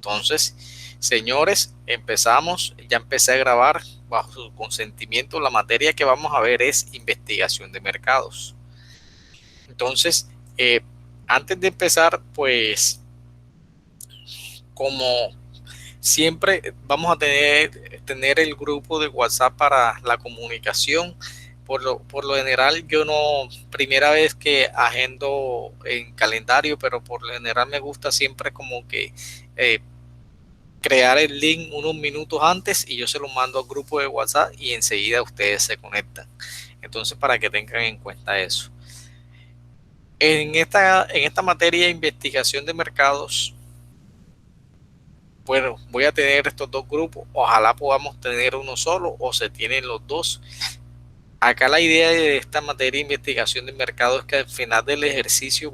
Entonces, señores, empezamos. Ya empecé a grabar bajo su consentimiento. La materia que vamos a ver es investigación de mercados. Entonces, antes de empezar, pues, como siempre, vamos a tener el grupo de WhatsApp para la comunicación. Por lo general, yo no, primera vez que agendo en calendario, pero por lo general me gusta siempre como que crear el link unos minutos antes y yo se lo mando al grupo de WhatsApp y enseguida ustedes se conectan. Entonces, para que tengan en cuenta eso. En esta materia de investigación de mercados, bueno, voy a tener estos dos grupos. Ojalá podamos tener uno solo o se tienen los dos. Acá la idea de esta materia de investigación de mercados es que al final del ejercicio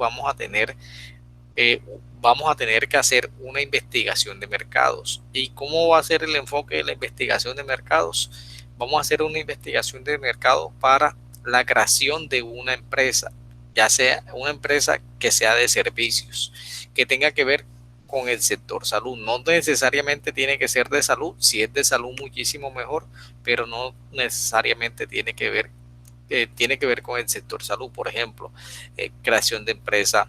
eh, vamos a tener que hacer una investigación de mercados. ¿Y cómo va a ser el enfoque de la investigación de mercados? Vamos a hacer una investigación de mercados para la creación de una empresa, ya sea una empresa que sea de servicios, que tenga que ver con el sector salud. No necesariamente tiene que ser de salud, si es de salud muchísimo mejor, pero no necesariamente tiene que ver con el sector salud. Por ejemplo, creación de empresa,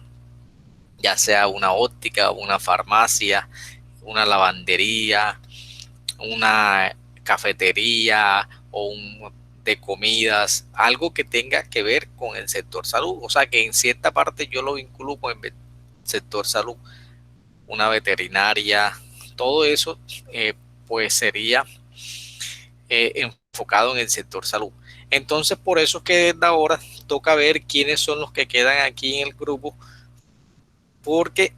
ya sea una óptica, una farmacia, una lavandería, una cafetería o de comidas, algo que tenga que ver con el sector salud. O sea que en cierta parte yo lo vinculo con el sector salud, una veterinaria, todo eso pues sería enfocado en el sector salud. Entonces por eso es que desde ahora toca ver quiénes son los que quedan aquí en el grupo, porque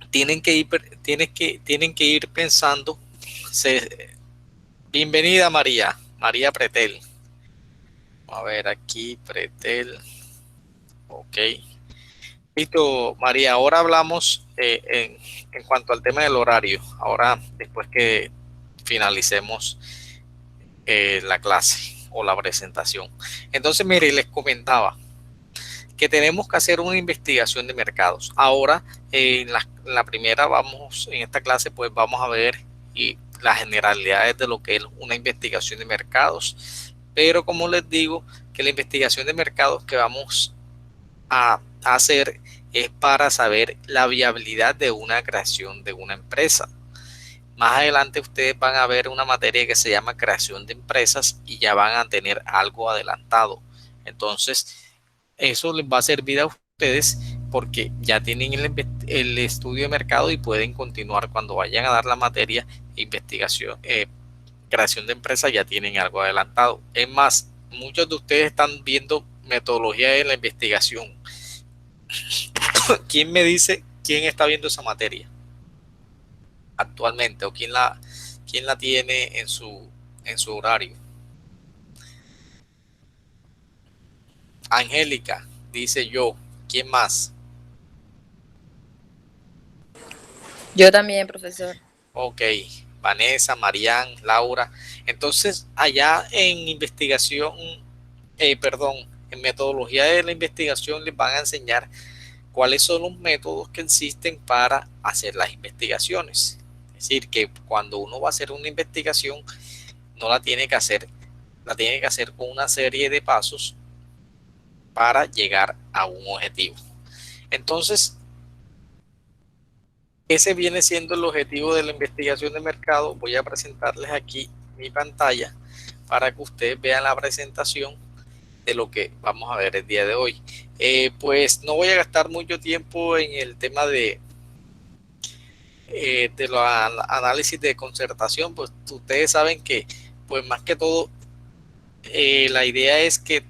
tienen que ir pensando. Bienvenida María Pretel. A ver aquí, Pretel. Ok. Listo, María, ahora hablamos en cuanto al tema del horario. Ahora, después que finalicemos la clase o la presentación. Entonces, mire, les comentaba que tenemos que hacer una investigación de mercados. Ahora, en la primera en esta clase, pues vamos a ver las generalidades de lo que es una investigación de mercados. Pero como les digo, que la investigación de mercados que vamos a hacer es para saber la viabilidad de una creación de una empresa. Más adelante ustedes van a ver una materia que se llama creación de empresas y ya van a tener algo adelantado. Entonces, eso les va a servir a ustedes porque ya tienen el estudio de mercado y pueden continuar cuando vayan a dar la materia investigación, creación de empresas, ya tienen algo adelantado. Es más, muchos de ustedes están viendo metodología de la investigación. ¿Quién me dice quién está viendo esa materia actualmente o quién la tiene en su horario? Angélica, dice yo. ¿Quién más? Yo también, profesor. Ok, Vanessa, Marian, Laura. Entonces, allá en investigación, perdón, en metodología de la investigación les van a enseñar cuáles son los métodos que existen para hacer las investigaciones. Es decir, que cuando uno va a hacer una investigación, no la tiene que hacer con una serie de pasos para llegar a un objetivo. Entonces, ese viene siendo el objetivo de la investigación de mercado. Voy a presentarles aquí mi pantalla para que ustedes vean la presentación de lo que vamos a ver el día de hoy. Pues no voy a gastar mucho tiempo en el tema de los análisis de concertación, pues ustedes saben que pues más que todo la idea es que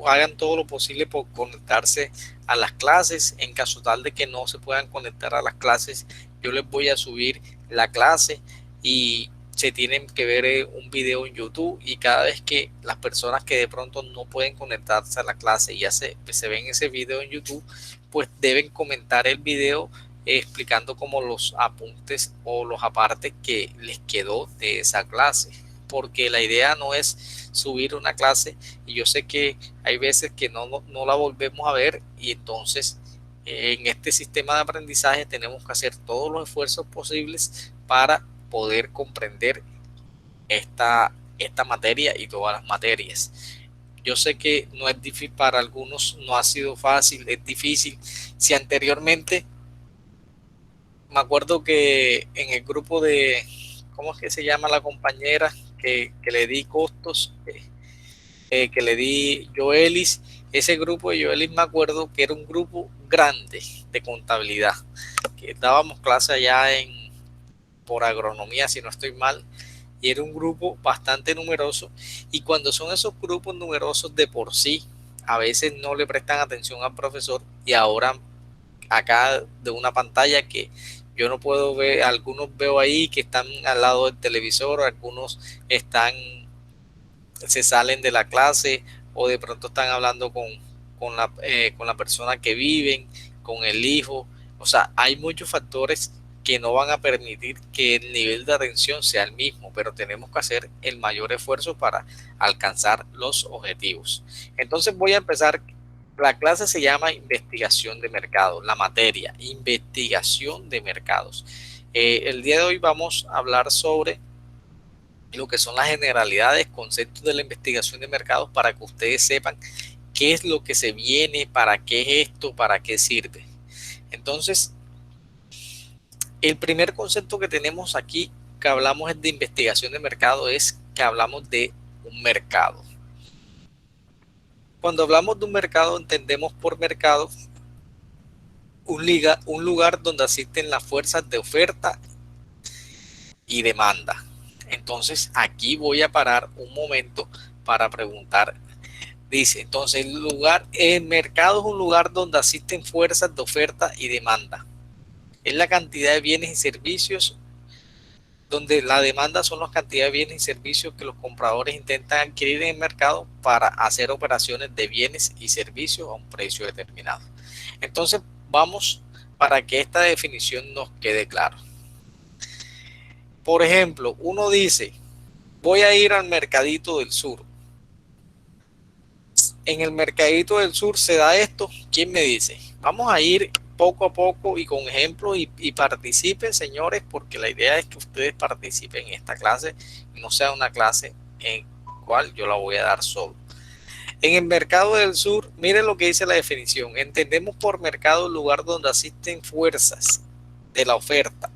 hagan todo lo posible por conectarse a las clases. En caso tal de que no se puedan conectar a las clases, yo les voy a subir la clase y se tienen que ver un video en YouTube, y cada vez que las personas que de pronto no pueden conectarse a la clase y ya se ven ese video en YouTube, pues deben comentar el video explicando como los apuntes o los apartes que les quedó de esa clase, porque la idea no es subir una clase y yo sé que hay veces que no la volvemos a ver y entonces en este sistema de aprendizaje tenemos que hacer todos los esfuerzos posibles para poder comprender esta materia y todas las materias. Yo sé que no es difícil para algunos, no ha sido fácil, es difícil. Si anteriormente, me acuerdo que en el grupo de, ¿cómo es que se llama la compañera? Que le di costos, que le di Joelis, ese grupo de Joelis me acuerdo que era un grupo grande de contabilidad, que dábamos clase allá por agronomía, si no estoy mal, y era un grupo bastante numeroso, y cuando son esos grupos numerosos de por sí, a veces no le prestan atención al profesor, y ahora acá de una pantalla que yo no puedo ver, algunos veo ahí que están al lado del televisor, algunos están, se salen de la clase o de pronto están hablando con la persona que viven, con el hijo. O sea, hay muchos factores que no van a permitir que el nivel de atención sea el mismo, pero tenemos que hacer el mayor esfuerzo para alcanzar los objetivos. Entonces voy a empezar. La clase se llama investigación de mercados, la materia, investigación de mercados. El día de hoy vamos a hablar sobre lo que son las generalidades, conceptos de la investigación de mercados para que ustedes sepan qué es lo que se viene, para qué es esto, para qué sirve. Entonces, el primer concepto que tenemos aquí que hablamos de investigación de mercado es que hablamos de un mercado. Cuando hablamos de un mercado entendemos por mercado un lugar donde asisten las fuerzas de oferta y demanda. Entonces aquí voy a parar un momento para preguntar. Dice, entonces el mercado es un lugar donde asisten fuerzas de oferta y demanda. Es la cantidad de bienes y servicios, donde la demanda son las cantidades de bienes y servicios que los compradores intentan adquirir en el mercado para hacer operaciones de bienes y servicios a un precio determinado. Entonces vamos para que esta definición nos quede clara. Por ejemplo, uno dice, voy a ir al Mercadito del Sur. En el Mercadito del Sur se da esto. ¿Quién me dice? Vamos a ir poco a poco y con ejemplos y participen, señores, porque la idea es que ustedes participen en esta clase y no sea una clase en cual yo la voy a dar solo. En el Mercado del Sur, miren lo que dice la definición. Entendemos por mercado el lugar donde asisten fuerzas de la oferta.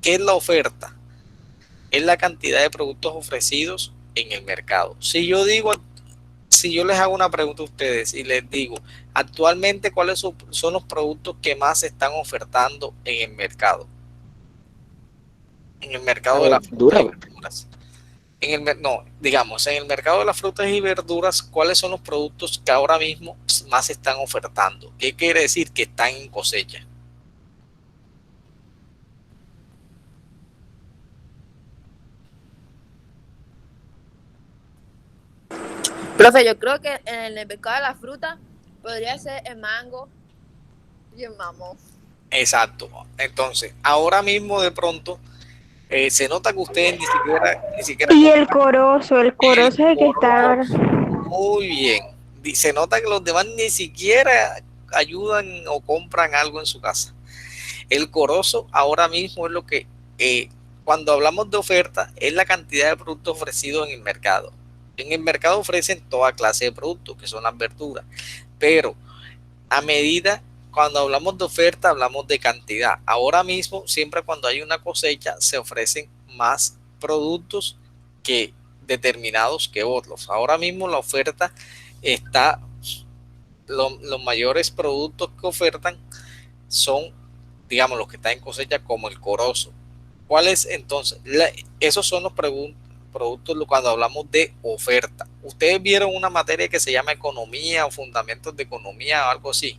¿Qué es la oferta? Es la cantidad de productos ofrecidos en el mercado. Si yo les hago una pregunta a ustedes y les digo, actualmente, ¿cuáles son los productos que más se están ofertando en el mercado? En el mercado de las frutas y verduras. No, digamos, en el mercado de las frutas y verduras, ¿cuáles son los productos que ahora mismo más se están ofertando? ¿Qué quiere decir? Que están en cosecha. Profe, yo creo que en el mercado de la fruta podría ser el mango y el mamón. Exacto. Entonces, ahora mismo de pronto se nota que ustedes ni siquiera Y el corozo es el que está. muy bien. Se nota que los demás ni siquiera ayudan o compran algo en su casa. El corozo ahora mismo es lo que, cuando hablamos de oferta, es la cantidad de productos ofrecidos en el mercado. En el mercado ofrecen toda clase de productos, que son las verduras, pero a medida, cuando hablamos de oferta, hablamos de cantidad. Ahora mismo, siempre cuando hay una cosecha, se ofrecen más productos que determinados que otros. Ahora mismo la oferta está, los mayores productos que ofertan son, digamos, los que están en cosecha, como el corozo. ¿Cuáles entonces? Esos son los productos cuando hablamos de oferta. Ustedes vieron una materia que se llama economía o fundamentos de economía o algo así.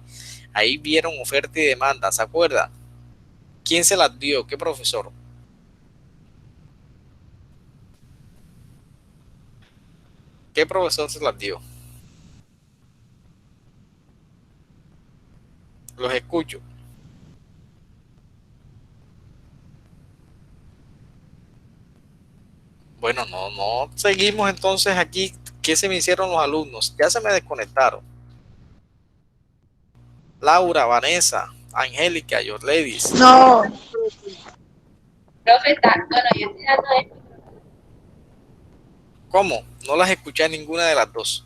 Ahí vieron oferta y demanda, ¿se acuerdan? ¿Quién se las dio? ¿Qué profesor? ¿Qué profesor se las dio? Los escucho. Bueno, no seguimos entonces aquí. ¿Qué se me hicieron los alumnos? Ya se me desconectaron. Laura, Vanessa, Angélica, Yorledis. No. Profe, bueno, yo estoy dando esto. ¿Cómo? No las escuché a ninguna de las dos.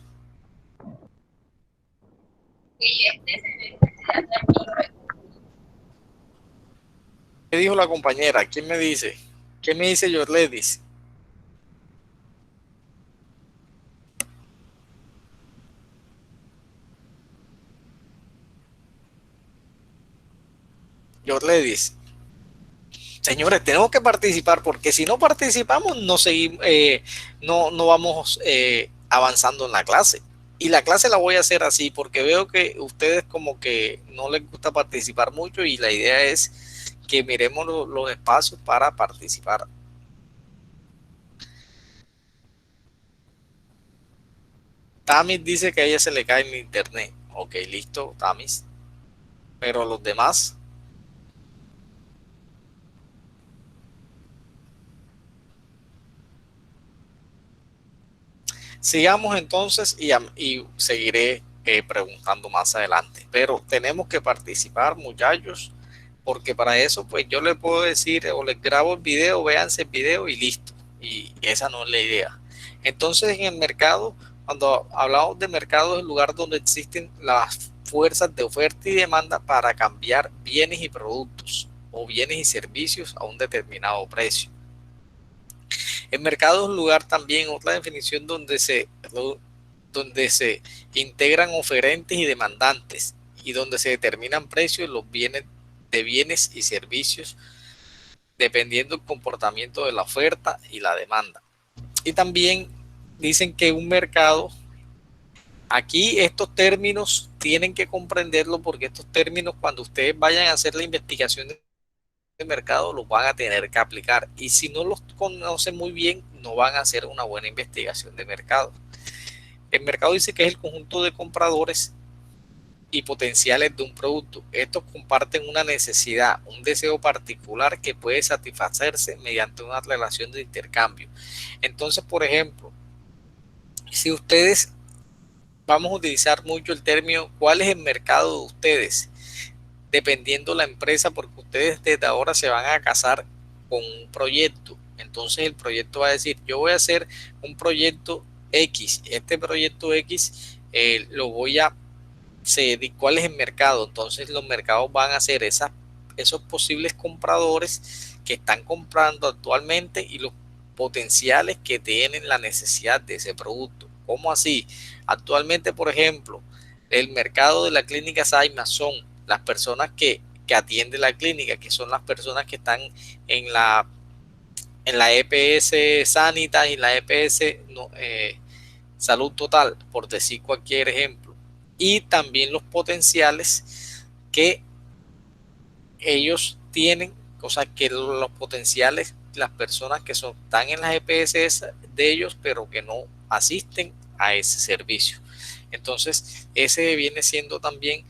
¿Qué dijo la compañera? ¿Quién me dice? ¿Qué me dice Yorledis? Yorledis. Señores, tenemos que participar porque si no participamos no seguimos, no vamos avanzando en la clase. Y la clase la voy a hacer así porque veo que ustedes como que no les gusta participar mucho y la idea es que miremos los espacios para participar. Tamis dice que a ella se le cae el internet. Ok, listo, Tamis. Pero los demás... Sigamos entonces y seguiré preguntando más adelante. Pero tenemos que participar, muchachos, porque para eso pues yo les puedo decir o les grabo el video, véanse el video y listo. Y esa no es la idea. Entonces en el mercado, cuando hablamos de mercado, es el lugar donde existen las fuerzas de oferta y demanda para cambiar bienes y productos o bienes y servicios a un determinado precio. El mercado es un lugar también, otra definición, donde se integran oferentes y demandantes y donde se determinan precios los bienes y servicios dependiendo del comportamiento de la oferta y la demanda. Y también dicen que un mercado, aquí estos términos tienen que comprenderlo porque estos términos cuando ustedes vayan a hacer la investigación de mercado los van a tener que aplicar y si no los conocen muy bien no van a hacer una buena investigación de mercado. El mercado dice que es el conjunto de compradores y potenciales de un producto. Estos comparten una necesidad, un deseo particular que puede satisfacerse mediante una relación de intercambio. Entonces, por ejemplo, si ustedes, vamos a utilizar mucho el término, ¿cuál es el mercado de ustedes? Dependiendo la empresa, porque ustedes desde ahora se van a casar con un proyecto. Entonces el proyecto va a decir, yo voy a hacer un proyecto X. Este proyecto X lo voy a cuál es el mercado. Entonces los mercados van a ser esos posibles compradores que están comprando actualmente y los potenciales que tienen la necesidad de ese producto. ¿Cómo así? Actualmente, por ejemplo, el mercado de la clínica Saima son las personas que atienden la clínica, que son las personas que están en la EPS Sanitas y la EPS Salud Total, por decir cualquier ejemplo. Y también los potenciales que ellos tienen, o sea, que los potenciales, las personas que están en las EPS de ellos, pero que no asisten a ese servicio. Entonces, ese viene siendo también,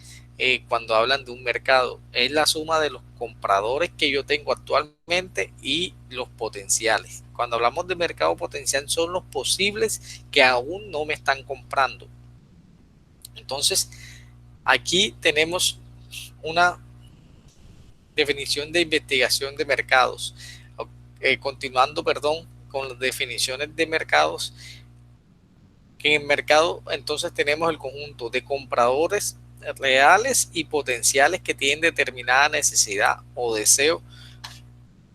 cuando hablan de un mercado, es la suma de los compradores que yo tengo actualmente y los potenciales. Cuando hablamos de mercado potencial, son los posibles que aún no me están comprando. Entonces, aquí tenemos una definición de investigación de mercados. Continuando, perdón, con las definiciones de mercados, que en el mercado entonces tenemos el conjunto de compradores reales y potenciales que tienen determinada necesidad o deseo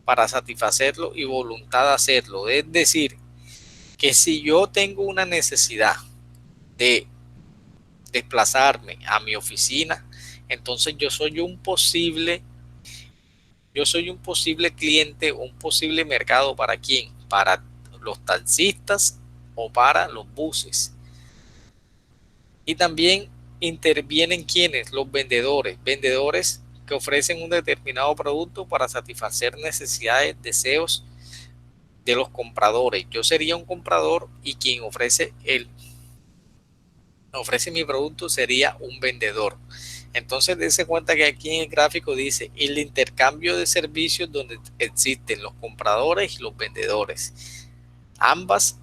para satisfacerlo y voluntad de hacerlo. Es decir, que si yo tengo una necesidad de desplazarme a mi oficina, entonces yo soy un posible cliente o un posible mercado. ¿Para quién? Para los taxistas o para los buses. Y también intervienen quienes, los vendedores que ofrecen un determinado producto para satisfacer necesidades, deseos de los compradores. Yo sería un comprador y quien ofrece mi producto sería un vendedor. Entonces dése cuenta que aquí en el gráfico dice el intercambio de servicios donde existen los compradores y los vendedores. Ambas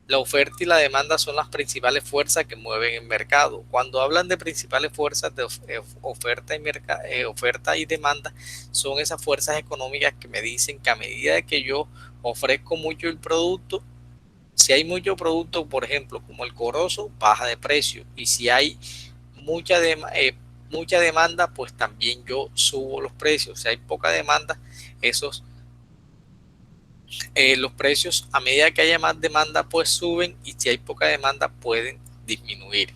La oferta y la demanda son las principales fuerzas que mueven el mercado. Cuando hablan de principales fuerzas de oferta y demanda, son esas fuerzas económicas que me dicen que a medida de que yo ofrezco mucho el producto, si hay mucho producto, por ejemplo, como el corozo, baja de precio. Y si hay mucha, mucha demanda, pues también yo subo los precios. Si hay poca demanda, esos los precios a medida que haya más demanda pues suben, y si hay poca demanda pueden disminuir.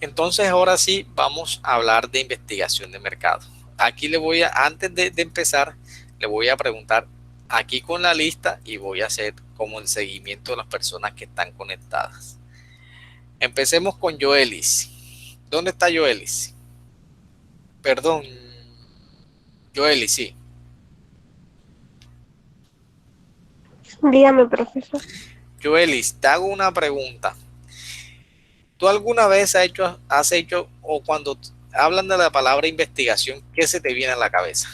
Entonces ahora sí vamos a hablar de investigación de mercado. Aquí le voy a, antes de empezar, le voy a preguntar aquí con la lista y voy a hacer como el seguimiento de las personas que están conectadas. Empecemos con Joelis. ¿Dónde está Joelis? Perdón, Joelis, sí. Dígame, profesor. Joelis, te hago una pregunta. ¿Tú alguna vez has hecho, o cuando hablan de la palabra investigación, qué se te viene a la cabeza?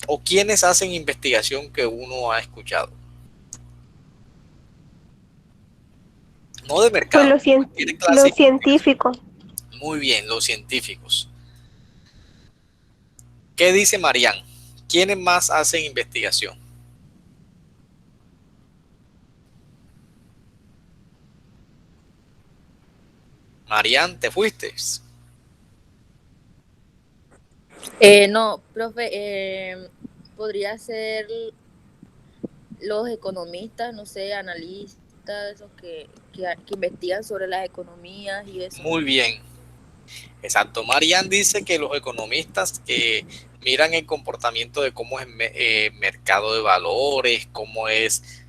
¿O quiénes hacen investigación que uno ha escuchado? No de Pues mercado, los, cien- cualquier clase los de investigación. científicos. Muy bien, los científicos. ¿Qué dice Marian? ¿Quiénes más hacen investigación? Marian, ¿te fuiste? No, profe, podría ser los economistas, no sé, analistas, esos que investigan sobre las economías y eso. Muy bien, exacto. Marian dice que los economistas que miran el comportamiento de cómo es el mercado de valores, cómo es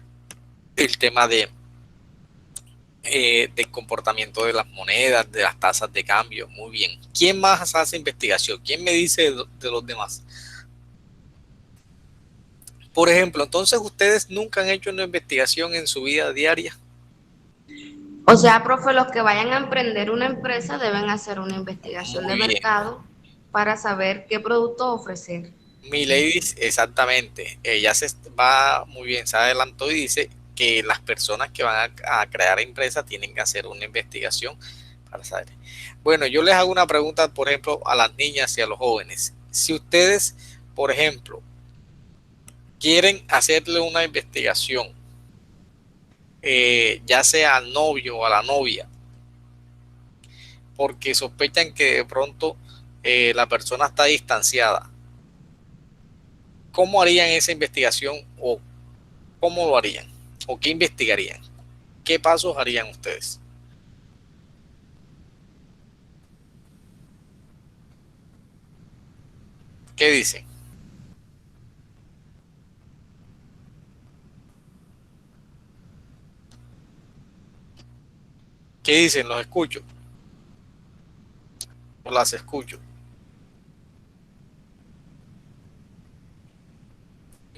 el tema del comportamiento de las monedas, de las tasas de cambio. Muy bien. ¿Quién más hace investigación? ¿Quién me dice de los demás? Por ejemplo, entonces ustedes nunca han hecho una investigación en su vida diaria. O sea, profe, los que vayan a emprender una empresa deben hacer una investigación Muy de bien. mercado para saber qué producto ofrecer. Mi lady, exactamente. Ella se va muy bien, se adelantó y dice que las personas que van a crear empresas tienen que hacer una investigación para saber. Bueno, yo les hago una pregunta, por ejemplo, a las niñas y a los jóvenes. Si ustedes, por ejemplo, quieren hacerle una investigación, ya sea al novio o a la novia, porque sospechan que de pronto la persona está distanciada, ¿cómo harían esa investigación o cómo lo harían? ¿O qué investigarían? ¿Qué pasos harían ustedes? ¿Qué dicen? ¿Qué dicen? Los escucho. O las escucho.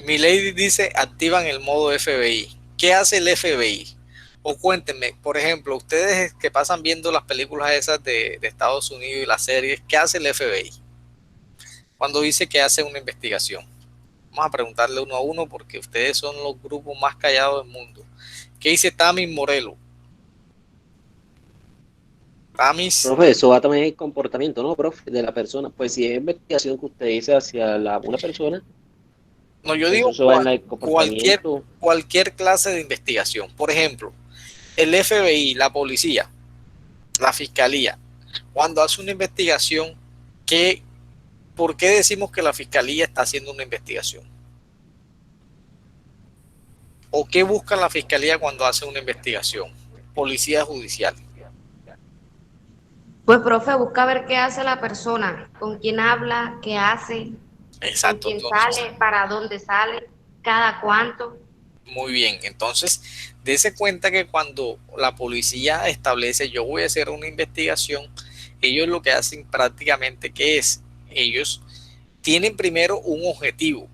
Mi lady dice activan el modo FBI. ¿Qué hace el FBI? O cuéntenme, por ejemplo, ustedes que pasan viendo las películas esas de Estados Unidos y las series, ¿qué hace el FBI? Cuando dice que hace una investigación. Vamos a preguntarle uno a uno porque ustedes son los grupos más callados del mundo. ¿Qué dice Tamis Morelo? Tamis. Profe, eso va también el comportamiento, ¿no, profe? De la persona. Pues si es investigación que usted dice hacia una persona, No, yo pues digo eso va en el cualquier, comportamiento. cualquier clase de investigación. Por ejemplo, el FBI, la policía, la fiscalía, cuando hace una investigación, ¿por qué decimos que la fiscalía está haciendo una investigación? ¿O qué busca la fiscalía cuando hace una investigación? Policía judicial. Pues, profe, busca ver qué hace la persona, con quién habla, qué hace, con Exacto, quién entonces, sale, para dónde sale, cada cuánto. muy bien. Entonces, dése cuenta que cuando la policía establece yo voy a hacer una investigación, ellos lo que hacen prácticamente, ¿qué es? Ellos tienen primero un objetivo.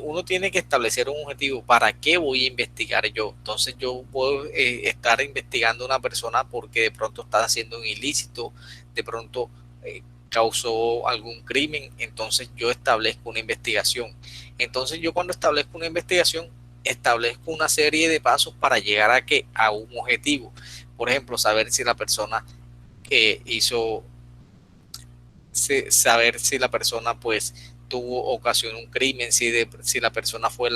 Uno tiene que establecer un objetivo. ¿Para qué voy a investigar yo? Entonces yo puedo estar investigando a una persona porque de pronto está haciendo un ilícito, de pronto causó algún crimen, entonces yo establezco una investigación. Entonces yo cuando establezco una investigación, establezco una serie de pasos para llegar a un objetivo. Por ejemplo, saber si la persona saber si la persona pues tuvo ocasión un crimen, si la persona fue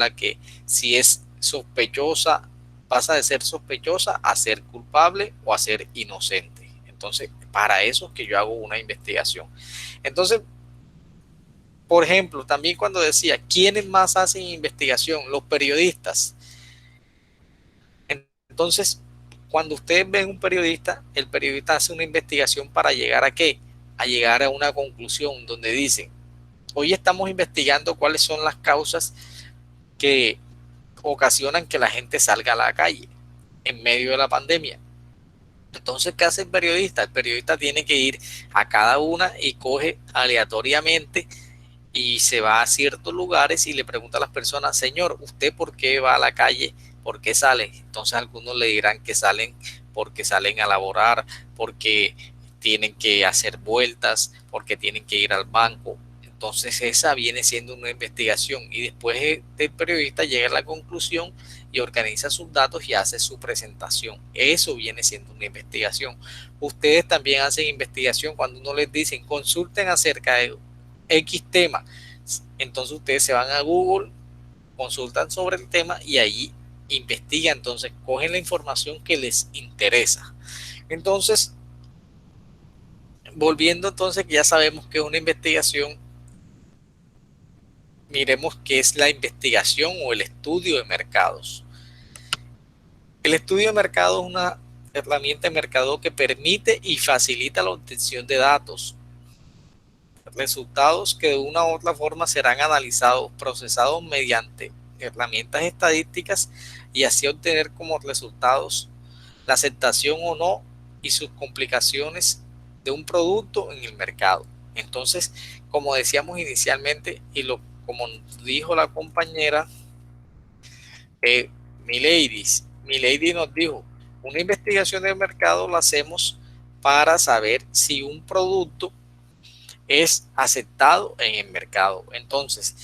si es sospechosa, pasa de ser sospechosa a ser culpable o a ser inocente. Entonces, para eso es que yo hago una investigación. Entonces, por ejemplo, también cuando decía, ¿quiénes más hacen investigación? Los periodistas. Entonces, cuando ustedes ven un periodista, el periodista hace una investigación para llegar ¿a qué? A llegar a una conclusión donde dicen, hoy estamos investigando cuáles son las causas que ocasionan que la gente salga a la calle en medio de la pandemia. Entonces, ¿qué hace el periodista? El periodista tiene que ir a cada una y coge aleatoriamente y se va a ciertos lugares y le pregunta a las personas, señor, ¿usted por qué va a la calle? ¿Por qué sale? Entonces algunos le dirán que salen porque salen a laborar, porque tienen que hacer vueltas, porque tienen que ir al banco. Entonces esa viene siendo una investigación y después el periodista llega a la conclusión y organiza sus datos y hace su presentación. Eso viene siendo una investigación. Ustedes también hacen investigación cuando uno les dicen consulten acerca de X tema. Entonces ustedes se van a Google, consultan sobre el tema y ahí investigan, entonces cogen la información que les interesa. Entonces, volviendo entonces que ya sabemos que es una investigación, miremos qué es la investigación o el estudio de mercados. El estudio de mercado es una herramienta de mercado que permite y facilita la obtención de datos, resultados que de una u otra forma serán analizados, procesados mediante herramientas estadísticas y así obtener como resultados la aceptación o no y sus complicaciones de un producto en el mercado. Entonces, como decíamos inicialmente y como dijo la compañera Milady nos dijo, una investigación de mercado la hacemos para saber si un producto es aceptado en el mercado. Entonces,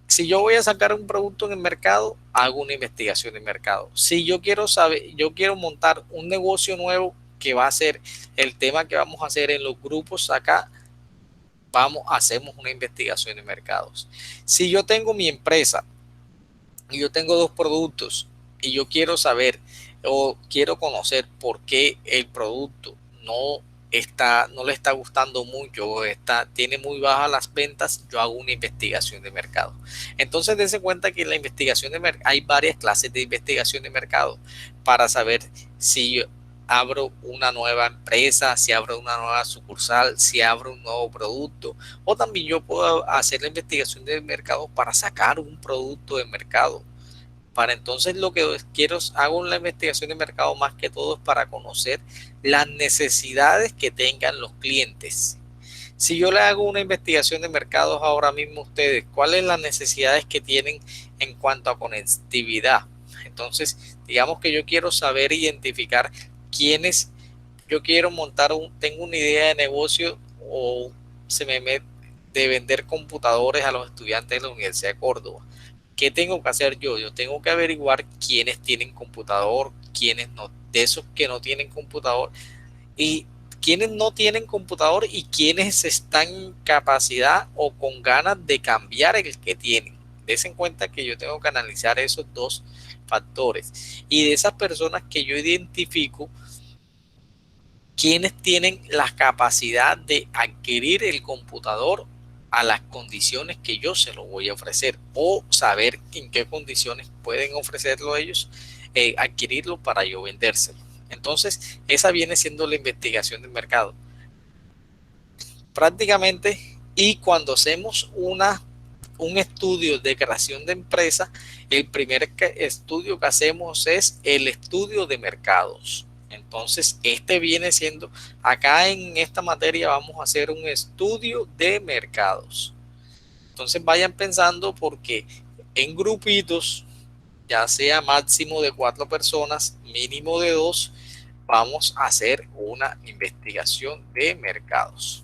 si yo voy a sacar un producto en el mercado, hago una investigación de mercado. Si yo quiero montar un negocio nuevo que va a ser el tema que vamos a hacer en los grupos acá, hacemos una investigación de mercados. Si yo tengo mi empresa y yo tengo 2 productos y yo quiero saber o quiero conocer por qué el producto no le está gustando mucho, tiene muy bajas las ventas, yo hago una investigación de mercado. Entonces, dense cuenta que en la investigación de mercado hay varias clases de investigación de mercado para saber si abro una nueva empresa, si abro una nueva sucursal, si abro un nuevo producto, o también yo puedo hacer la investigación de mercado para sacar un producto de mercado. Para entonces lo que hago la investigación de mercado más que todo es para conocer las necesidades que tengan los clientes. Si yo le hago una investigación de mercados ahora mismo a ustedes, ¿cuáles son las necesidades que tienen en cuanto a conectividad? Entonces, digamos que yo quiero saber identificar quiénes, yo quiero tengo una idea de negocio o de vender computadores a los estudiantes de la Universidad de Córdoba. ¿Qué tengo que hacer yo? Yo tengo que averiguar quiénes tienen computador, quiénes no, de esos que no tienen computador, y quiénes no tienen computador y quiénes están en capacidad o con ganas de cambiar el que tienen. Des en cuenta que yo tengo que analizar esos 2 factores. Y de esas personas que yo identifico, quiénes tienen la capacidad de adquirir el computador a las condiciones que yo se lo voy a ofrecer, o saber en qué condiciones pueden ofrecerlo ellos, adquirirlo para yo vendérselo. Entonces, esa viene siendo la investigación del mercado. Prácticamente, y cuando hacemos un estudio de creación de empresa, el primer estudio que hacemos es el estudio de mercados. Entonces, viene siendo, acá en esta materia vamos a hacer un estudio de mercados. Entonces, vayan pensando porque en grupitos, ya sea máximo de 4 personas, mínimo de 2, vamos a hacer una investigación de mercados.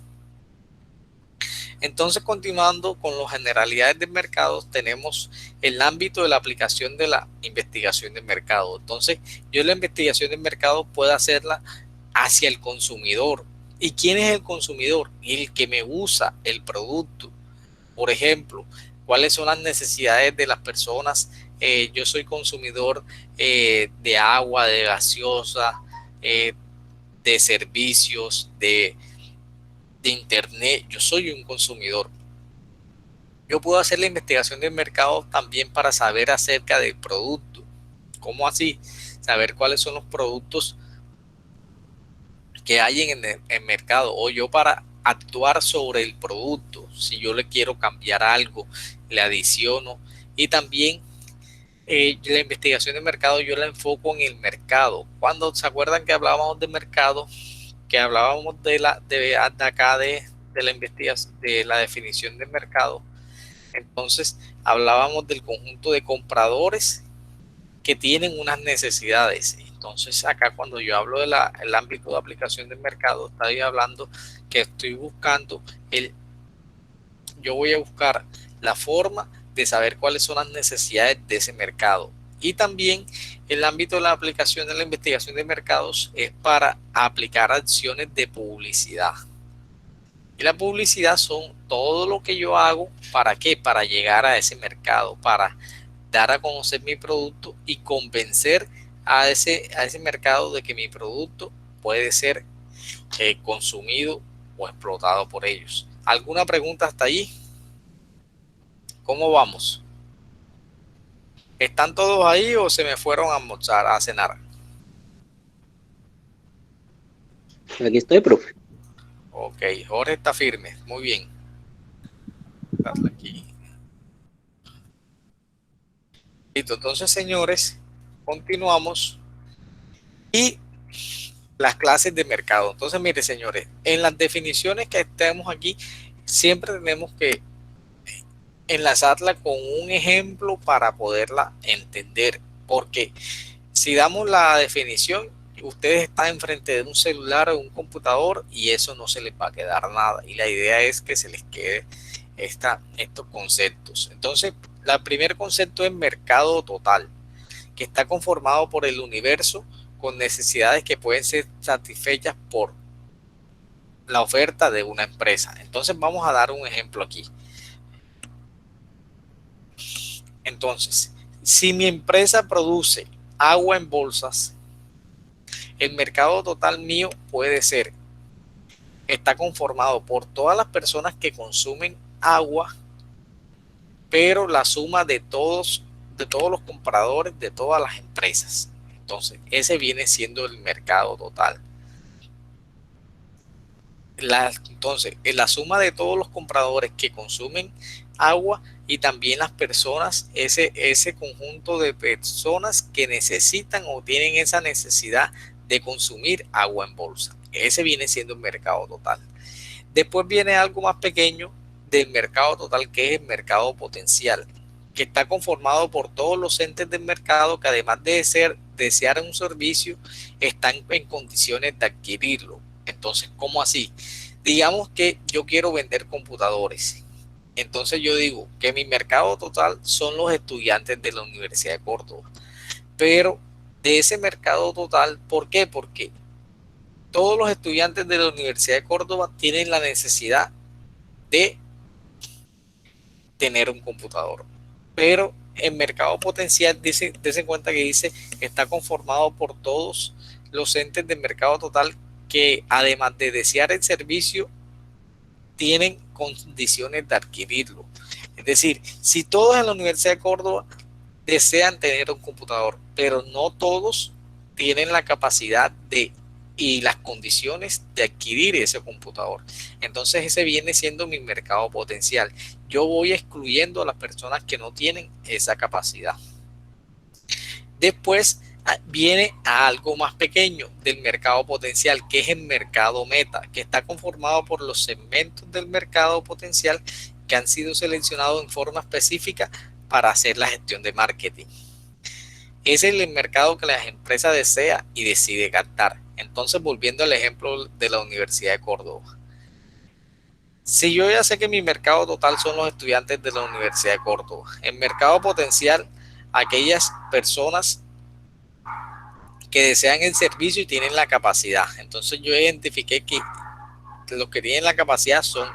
Entonces, continuando con las generalidades del mercado, tenemos el ámbito de la aplicación de la investigación del mercado. Entonces, yo la investigación del mercado puedo hacerla hacia el consumidor. ¿Y quién es el consumidor? El que me usa el producto. Por ejemplo, ¿cuáles son las necesidades de las personas? Yo soy consumidor de agua, de gaseosa, de servicios, de internet. Yo soy un consumidor. Yo puedo hacer la investigación del mercado también para saber acerca del producto. ¿Cómo así? Saber cuáles son los productos que hay en el mercado, o yo para actuar sobre el producto, si yo le quiero cambiar algo, le adiciono. Y también la investigación de mercado yo la enfoco en el mercado. Cuando se acuerdan que hablábamos de mercado, que hablábamos de acá de la investigación, de la definición de mercado, entonces hablábamos del conjunto de compradores que tienen unas necesidades. Entonces acá cuando yo hablo del ámbito de aplicación del mercado, estoy hablando que estoy buscando yo voy a buscar la forma de saber cuáles son las necesidades de ese mercado. Y también el ámbito de la aplicación de la investigación de mercados es para aplicar acciones de publicidad. Y la publicidad son todo lo que yo hago, ¿para qué? Para llegar a ese mercado, para dar a conocer mi producto y convencer a ese mercado de que mi producto puede ser consumido o explotado por ellos. ¿Alguna pregunta hasta allí? ¿Cómo vamos? ¿Están todos ahí o se me fueron a almorzar, a cenar? Aquí estoy, profe. Ok, Jorge está firme, muy bien. Darle aquí. Listo, entonces señores, continuamos. Y las clases de mercado. Entonces, mire, señores, en las definiciones que tenemos aquí, siempre tenemos que enlazarla con un ejemplo para poderla entender. Porque si damos la definición, ustedes están enfrente de un celular o un computador y eso no se les va a quedar nada. Y la idea es que se les quede estos conceptos. Entonces, el primer concepto es mercado total, que está conformado por el universo con necesidades que pueden ser satisfechas por la oferta de una empresa. Entonces vamos a dar un ejemplo aquí. Entonces, si mi empresa produce agua en bolsas, el mercado total mío está conformado por todas las personas que consumen agua, pero la suma de todos los compradores de todas las empresas. Entonces, ese viene siendo el mercado total. Entonces, en la suma de todos los compradores que consumen agua y también las personas, ese conjunto de personas que necesitan o tienen esa necesidad de consumir agua en bolsa. Ese viene siendo el mercado total. Después viene algo más pequeño del mercado total, que es el mercado potencial, que está conformado por todos los entes del mercado que además de desear un servicio, están en condiciones de adquirirlo. Entonces, ¿cómo así? Digamos que yo quiero vender computadores. Entonces yo digo que mi mercado total son los estudiantes de la Universidad de Córdoba. Pero de ese mercado total, ¿por qué? Porque todos los estudiantes de la Universidad de Córdoba tienen la necesidad de tener un computador. Pero el mercado potencial, dése cuenta que dice, está conformado por todos los entes del mercado total que además de desear el servicio, tienen condiciones de adquirirlo. Es decir, si todos en la Universidad de Córdoba desean tener un computador, pero no todos tienen la capacidad y las condiciones de adquirir ese computador. Entonces ese viene siendo mi mercado potencial. Yo voy excluyendo a las personas que no tienen esa capacidad. Después viene a algo más pequeño del mercado potencial, que es el mercado meta, que está conformado por los segmentos del mercado potencial que han sido seleccionados en forma específica para hacer la gestión de marketing. Ese es el mercado que las empresas desea y decide captar. Entonces, volviendo al ejemplo de la Universidad de Córdoba. Si yo ya sé que mi mercado total son los estudiantes de la Universidad de Córdoba, el mercado potencial, aquellas personas que desean el servicio y tienen la capacidad. Entonces yo identifiqué que los que tienen la capacidad son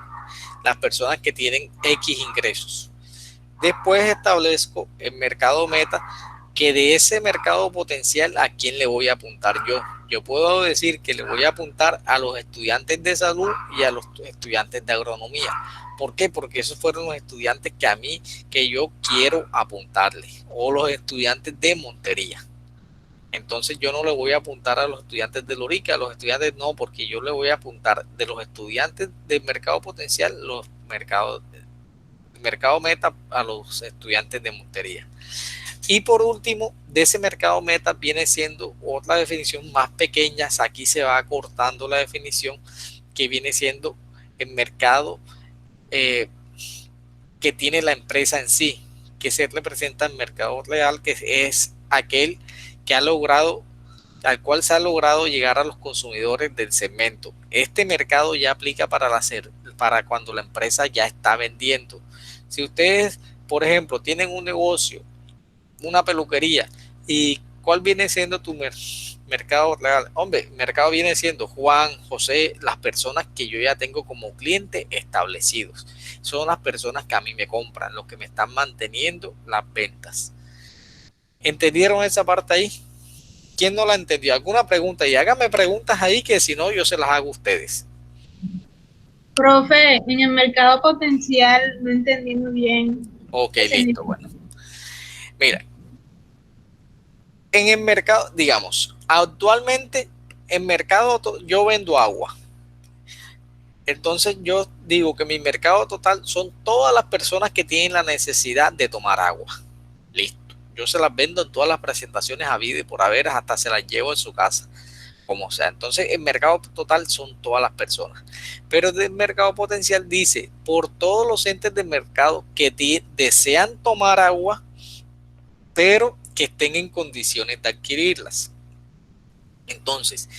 las personas que tienen X ingresos. Después establezco el mercado meta, que de ese mercado potencial a quién le voy a apuntar yo. Yo puedo decir que le voy a apuntar a los estudiantes de salud y a los estudiantes de agronomía. ¿Por qué? Porque esos fueron los estudiantes que yo quiero apuntarle, o los estudiantes de Montería. Entonces yo no le voy a apuntar a los estudiantes de Lorica, a los estudiantes no, porque yo le voy a apuntar de los estudiantes del mercado potencial, mercado meta a los estudiantes de Montería. Y por último, de ese mercado meta viene siendo otra definición más pequeña, aquí se va cortando la definición, que viene siendo el mercado que tiene la empresa en sí, que se representa el mercado real, que es aquel que al cual se ha logrado llegar a los consumidores del segmento. Este mercado ya aplica para cuando la empresa ya está vendiendo. Si ustedes, por ejemplo, tienen un negocio, una peluquería, ¿y cuál viene siendo tu mercado real? Hombre, mercado viene siendo Juan, José, las personas que yo ya tengo como cliente establecidos. Son las personas que a mí me compran, los que me están manteniendo las ventas. ¿Entendieron esa parte ahí? ¿Quién no la entendió? ¿Alguna pregunta? Y háganme preguntas ahí, que si no, yo se las hago a ustedes. Profe, en el mercado potencial no entendí muy bien. Ok, listo, bueno. Mira, en el mercado, digamos, actualmente en mercado yo vendo agua. Entonces yo digo que mi mercado total son todas las personas que tienen la necesidad de tomar agua. Listo. Yo se las vendo en todas las presentaciones habidas y por haber, hasta se las llevo en su casa, como sea. Entonces el mercado total son todas las personas. Pero del mercado potencial dice, por todos los entes del mercado que desean tomar agua, pero que estén en condiciones de adquirirlas. Entonces,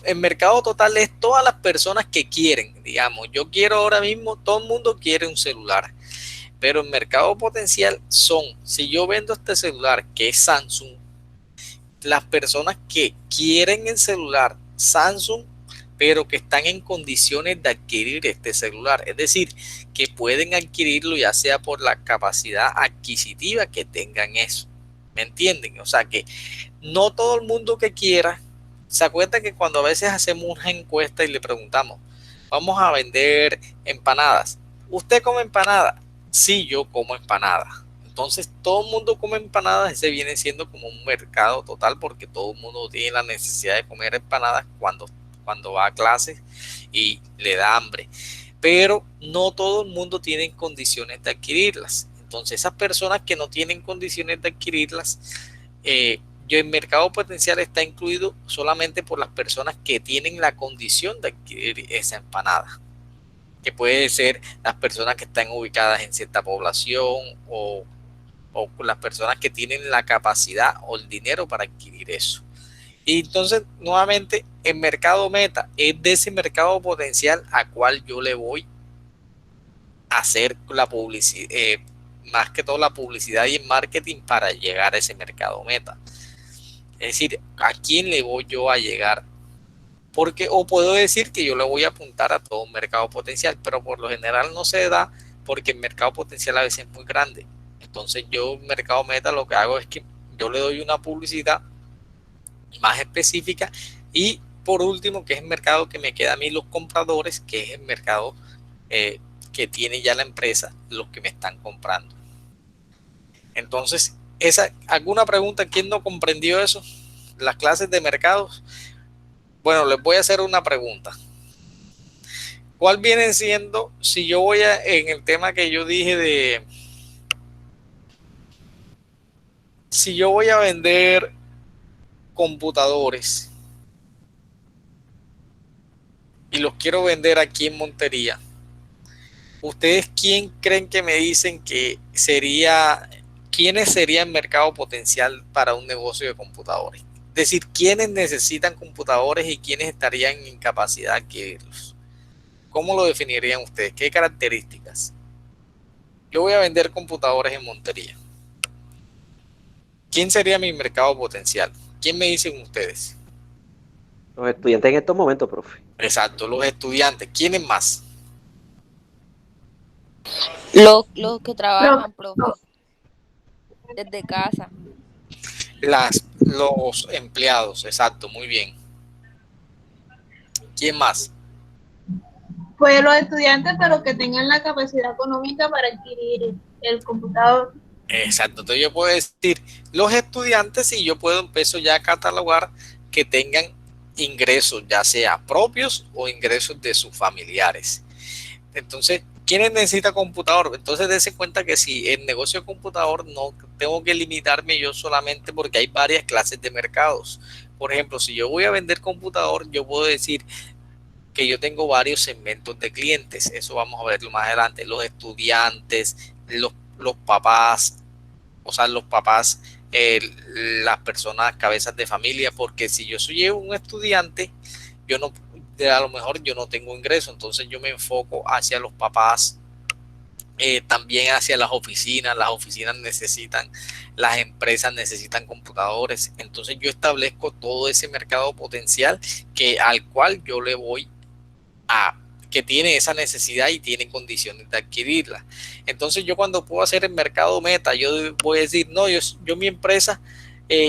el mercado total es todas las personas que quieren, digamos, yo quiero ahora mismo, todo el mundo quiere un celular, pero el mercado potencial son, si yo vendo este celular que es Samsung, las personas que quieren el celular Samsung, pero que están en condiciones de adquirir este celular, es decir, que pueden adquirirlo ya sea por la capacidad adquisitiva que tengan eso. ¿Me entienden? O sea que no todo el mundo que quiera. ¿Se acuerdan que cuando a veces hacemos una encuesta y le preguntamos, vamos a vender empanadas? ¿Usted come empanadas? Sí, yo como empanadas. Entonces todo el mundo come empanadas, ese viene siendo como un mercado total, porque todo el mundo tiene la necesidad de comer empanadas cuando va a clases y le da hambre. Pero no todo el mundo tiene condiciones de adquirirlas. Entonces esas personas que no tienen condiciones de adquirirlas, el mercado potencial está incluido solamente por las personas que tienen la condición de adquirir esa empanada, que puede ser las personas que están ubicadas en cierta población o las personas que tienen la capacidad o el dinero para adquirir eso. Y entonces, nuevamente, el mercado meta es de ese mercado potencial a cual yo le voy a hacer la publicidad, más que todo la publicidad y el marketing para llegar a ese mercado meta. Es decir, ¿a quién le voy yo a llegar? Porque, o puedo decir que yo le voy a apuntar a todo un mercado potencial, pero por lo general no se da, porque el mercado potencial a veces es muy grande. Entonces yo, mercado meta, lo que hago es que yo le doy una publicidad más específica, y por último, que es el mercado que me queda a mí los compradores, que es el mercado que tiene ya la empresa, los que me están comprando. Entonces, ¿alguna pregunta? ¿Quién no comprendió eso? Las clases de mercados. Bueno, les voy a hacer una pregunta. ¿Cuál viene siendo, si yo voy en el tema que yo dije si yo voy a vender computadores y los quiero vender aquí en Montería, ¿ustedes quién creen que me dicen que quiénes serían mercado potencial para un negocio de computadores? Es decir, ¿quiénes necesitan computadores y quiénes estarían en incapacidad de adquirirlos? ¿cómo lo definirían ustedes? ¿Qué características? Yo voy a vender computadores en Montería. ¿Quién sería mi mercado potencial? ¿Quién me dicen ustedes? Los estudiantes en estos momentos, profe. Exacto, los estudiantes. ¿Quiénes más? Los que trabajan, profe, desde casa. Los empleados, exacto, muy bien. ¿Quién más? Pues los estudiantes, pero que tengan la capacidad económica para adquirir el computador. Exacto, entonces yo puedo decir los estudiantes y yo puedo empezar ya a catalogar que tengan ingresos, ya sea propios o ingresos de sus familiares. Entonces, ¿quiénes necesitan computador? Entonces, dése cuenta que si el negocio de computador no tengo que limitarme yo solamente porque hay varias clases de mercados. Por ejemplo, si yo voy a vender computador, yo puedo decir que yo tengo varios segmentos de clientes. Eso vamos a verlo más adelante. Los estudiantes, los papás, o sea, los papás, las personas cabezas de familia, porque si yo soy un estudiante, yo no, a lo mejor yo no tengo ingreso, entonces yo me enfoco hacia los papás, también hacia las oficinas necesitan, las empresas necesitan computadores, entonces yo establezco todo ese mercado potencial al cual yo le voy que tiene esa necesidad y tiene condiciones de adquirirla. Entonces yo cuando puedo hacer el mercado meta, yo voy a decir, no, yo mi empresa,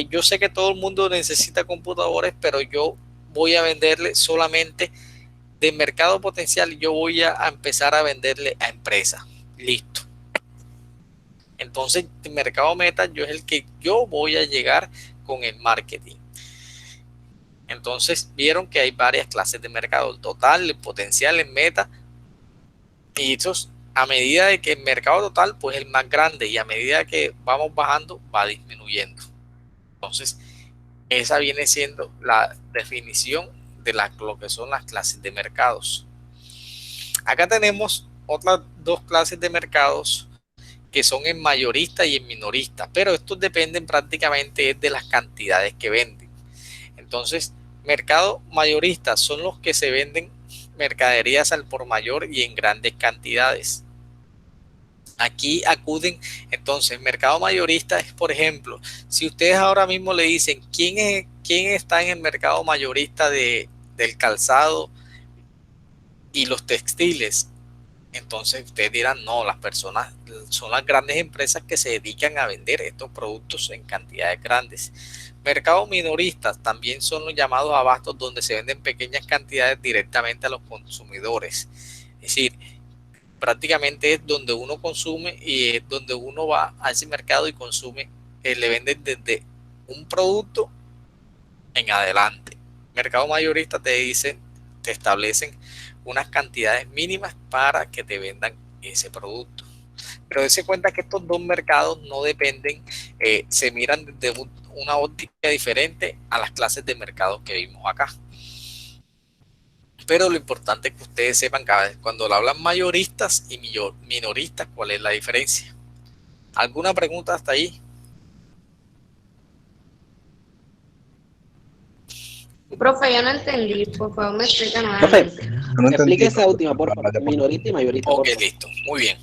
yo sé que todo el mundo necesita computadores, pero yo voy a venderle solamente de mercado potencial, yo voy a empezar a venderle a empresas. Listo. Entonces el mercado meta yo es el que yo voy a llegar con el marketing. Entonces vieron que hay varias clases de mercado, el total, el potencial, el meta, y estos, a medida de que el mercado total pues es el más grande y a medida que vamos bajando va disminuyendo. Entonces esa viene siendo la definición de lo que son las clases de mercados. Acá tenemos otras dos clases de mercados que son en mayorista y en minorista, pero estos dependen prácticamente de las cantidades que venden. Entonces, mercado mayorista son los que se venden mercaderías al por mayor y en grandes cantidades. Aquí acuden, entonces, mercado mayorista es, por ejemplo, si ustedes ahora mismo le dicen quién está en el mercado mayorista del calzado y los textiles, entonces ustedes dirán, no, las personas son las grandes empresas que se dedican a vender estos productos en cantidades grandes. Mercados minoristas también son los llamados abastos, donde se venden pequeñas cantidades directamente a los consumidores. Es decir, prácticamente es donde uno consume y es donde uno va a ese mercado y consume, le venden desde un producto en adelante. Mercado mayorista te establecen unas cantidades mínimas para que te vendan ese producto. Pero dése cuenta que estos dos mercados no dependen, se miran desde una óptica diferente a las clases de mercado que vimos acá. Pero lo importante es que ustedes sepan cuando hablan mayoristas y minoristas, cuál es la diferencia. ¿Alguna pregunta hasta ahí? Profe, yo no entendí, por favor me explica Profe, nuevamente. explique esa última, por favor, minorista y mayorista. Ok, listo, muy bien.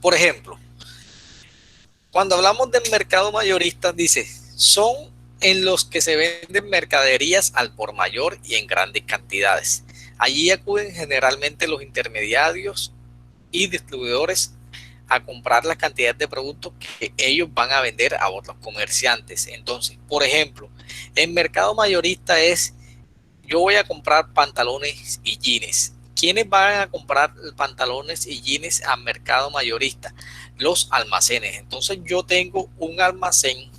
Por ejemplo, cuando hablamos del mercado mayorista, dice, son en los que se venden mercaderías al por mayor y en grandes cantidades. Allí acuden generalmente los intermediarios y distribuidores a comprar las cantidades de productos que ellos van a vender a otros comerciantes. Entonces, por ejemplo, el mercado mayorista es, yo voy a comprar pantalones y jeans. ¿Quiénes van a comprar pantalones y jeans al mercado mayorista? Los almacenes. Entonces yo tengo un almacén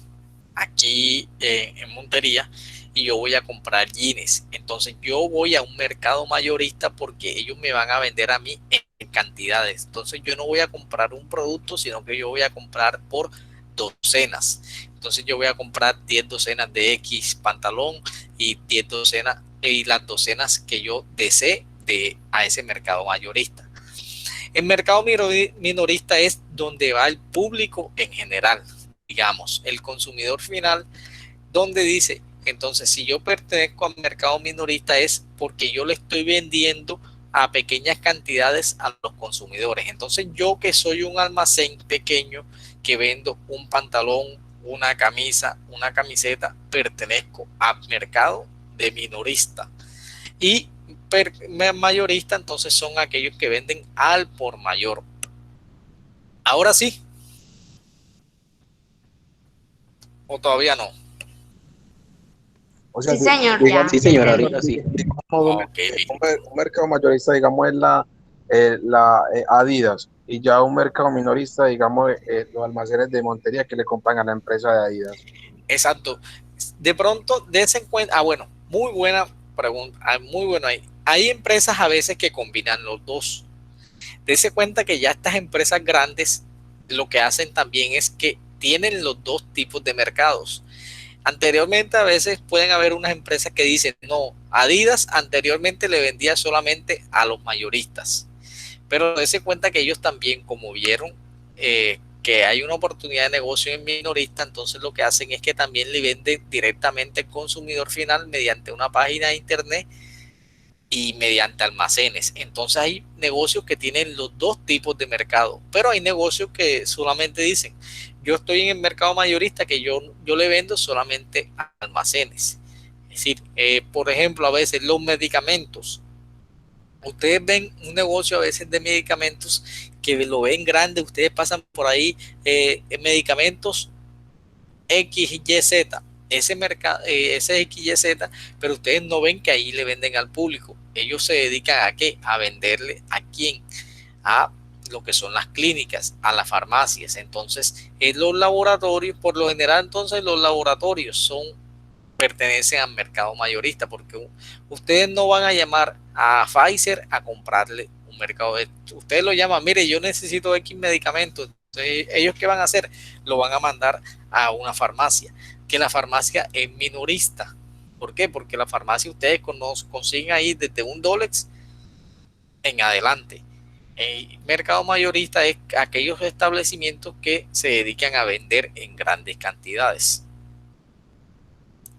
aquí en Montería y yo voy a comprar jeans. Entonces yo voy a un mercado mayorista porque ellos me van a vender a mí en cantidades. Entonces yo no voy a comprar un producto, sino que yo voy a comprar por docenas. Entonces yo voy a comprar 10 docenas de X pantalón y 10 docenas y las docenas que yo desee a ese mercado mayorista. El mercado minorista es donde va el público en general, digamos, el consumidor final, donde dice, entonces si yo pertenezco al mercado minorista es porque yo le estoy vendiendo a pequeñas cantidades a los consumidores. Entonces yo, que soy un almacén pequeño que vendo un pantalón, una camisa, una camiseta, pertenezco al mercado de minorista. Y mayorista entonces son aquellos que venden al por mayor. Ahora sí, o todavía no. O sea, Sí, señor, digamos, ya. Sí, señor, ahorita sí. Ok, un mercado mayorista, digamos, es Adidas, y ya un mercado minorista, digamos, los almacenes de Montería que le compran a la empresa de Adidas. exacto. De pronto, dense en cuenta, bueno, muy buena pregunta, muy bueno ahí. Hay empresas a veces que combinan los dos. Dense cuenta que ya estas empresas grandes lo que hacen también es que tienen los dos tipos de mercados. Anteriormente a veces pueden haber unas empresas que dicen, no, Adidas anteriormente le vendía solamente a los mayoristas, pero dése cuenta que ellos también, como vieron que hay una oportunidad de negocio en minorista, entonces lo que hacen es que también le venden directamente al consumidor final mediante una página de internet y mediante almacenes. Entonces hay negocios que tienen los dos tipos de mercado, pero hay negocios que solamente dicen, yo estoy en el mercado mayorista, que yo le vendo solamente a almacenes. Es decir, por ejemplo, a veces los medicamentos. Ustedes ven un negocio a veces de medicamentos que lo ven grande, ustedes pasan por ahí en medicamentos X, Y, Z, ese mercado, ese X, Y, Z, pero ustedes no ven que ahí le venden al público. Ellos se dedican a qué? A venderle a quién, a lo que son las clínicas, a las farmacias. Entonces, en los laboratorios, por lo general, entonces los laboratorios pertenecen al mercado mayorista, porque ustedes no van a llamar a Pfizer a comprarle un mercado. Ustedes lo llaman, mire, yo necesito X medicamentos. Entonces, ellos qué van a hacer, lo van a mandar a una farmacia, que la farmacia es minorista. ¿Por qué? Porque la farmacia ustedes consiguen ahí desde $1 en adelante. El mercado mayorista es aquellos establecimientos que se dedican a vender en grandes cantidades.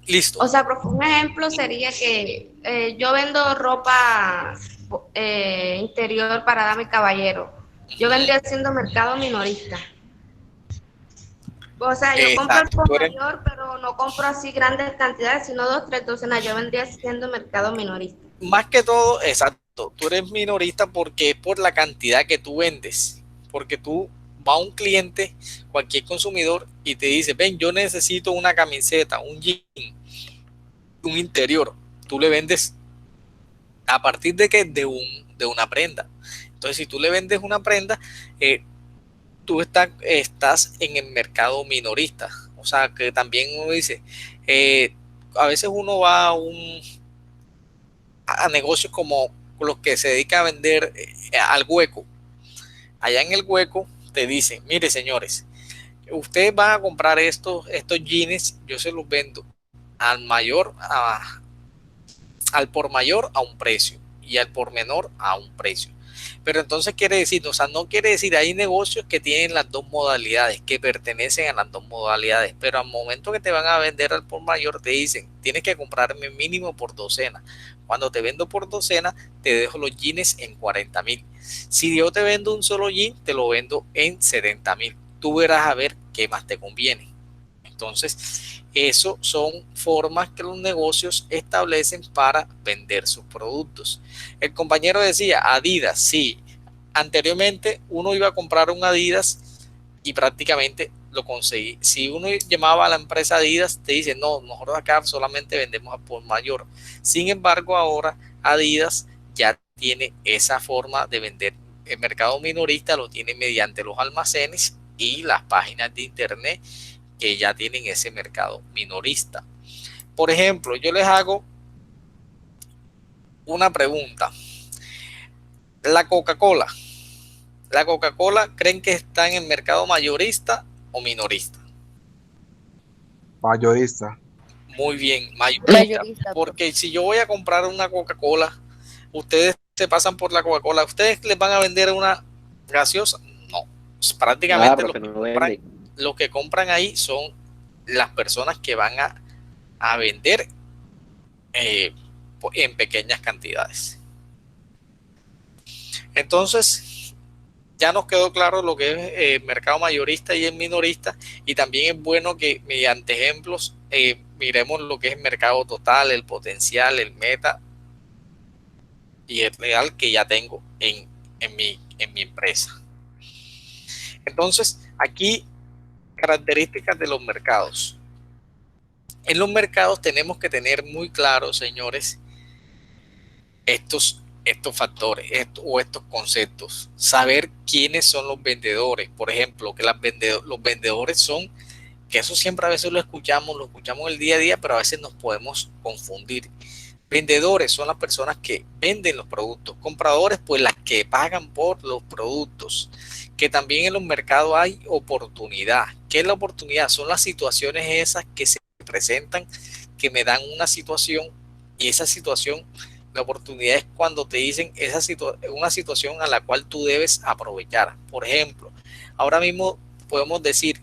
Listo. O sea, un ejemplo sería que yo vendo ropa interior para dama y caballero. Yo vendría siendo mercado minorista. O sea, yo compro el por mayor, pero no compro así grandes cantidades, sino 2, 3 docenas. Yo vendría siendo mercado minorista. Más que todo, exacto, tú eres minorista porque es por la cantidad que tú vendes. Porque tú va un cliente, cualquier consumidor, y te dice, ven, yo necesito una camiseta, un jean, un interior. Tú le vendes a partir de que de una prenda. Entonces, si tú le vendes una prenda, tú estás en el mercado minorista. O sea, que también uno dice, a veces uno va a negocios como los que se dedican a vender al hueco. Allá en el hueco te dicen, mire señores, ustedes van a comprar estos jeans, yo se los vendo al por mayor a un precio y al por menor a un precio. Pero entonces quiere decir, o sea, no quiere decir, hay negocios que tienen las dos modalidades, que pertenecen a las dos modalidades, pero al momento que te van a vender al por mayor te dicen, tienes que comprarme mínimo por docena. Cuando te vendo por docena, te dejo los jeans en 40,000. Si yo te vendo un solo jean, te lo vendo en 70,000. Tú verás a ver qué más te conviene. Entonces, eso son formas que los negocios establecen para vender sus productos. El compañero decía, Adidas, sí. Anteriormente uno iba a comprar un Adidas y prácticamente lo conseguí. Si uno llamaba a la empresa Adidas, te dice, no, nosotros acá solamente vendemos a por mayor. Sin embargo, ahora Adidas ya tiene esa forma de vender. El mercado minorista lo tiene mediante los almacenes y las páginas de internet que ya tienen ese mercado minorista. Por ejemplo, yo les hago una pregunta. La Coca-Cola, ¿creen que está en el mercado mayorista o minorista? Mayorista. Muy bien, mayorista. Porque si yo voy a comprar una Coca-Cola, ustedes se pasan por la Coca-Cola, ¿ustedes les van a vender una gaseosa? No, prácticamente lo que compran ahí son las personas que van a vender en pequeñas cantidades. Entonces, ya nos quedó claro lo que es el mercado mayorista y el minorista, y también es bueno que mediante ejemplos miremos lo que es el mercado total, el potencial, el meta y el real que ya tengo en mi empresa. Entonces, aquí características de los mercados. En los mercados tenemos que tener muy claro, señores, estos factores o estos conceptos. Saber quiénes son los vendedores. Por ejemplo, que los vendedores son, que eso siempre a veces lo escuchamos el día a día, pero a veces nos podemos confundir. Vendedores son las personas que venden los productos. Compradores, pues las que pagan por los productos. Que también en los mercados hay oportunidad. ¿Qué es la oportunidad? Son las situaciones esas que se presentan, que me dan una situación, y esa situación, la oportunidad es cuando te dicen una situación a la cual tú debes aprovechar. Por ejemplo, ahora mismo podemos decir,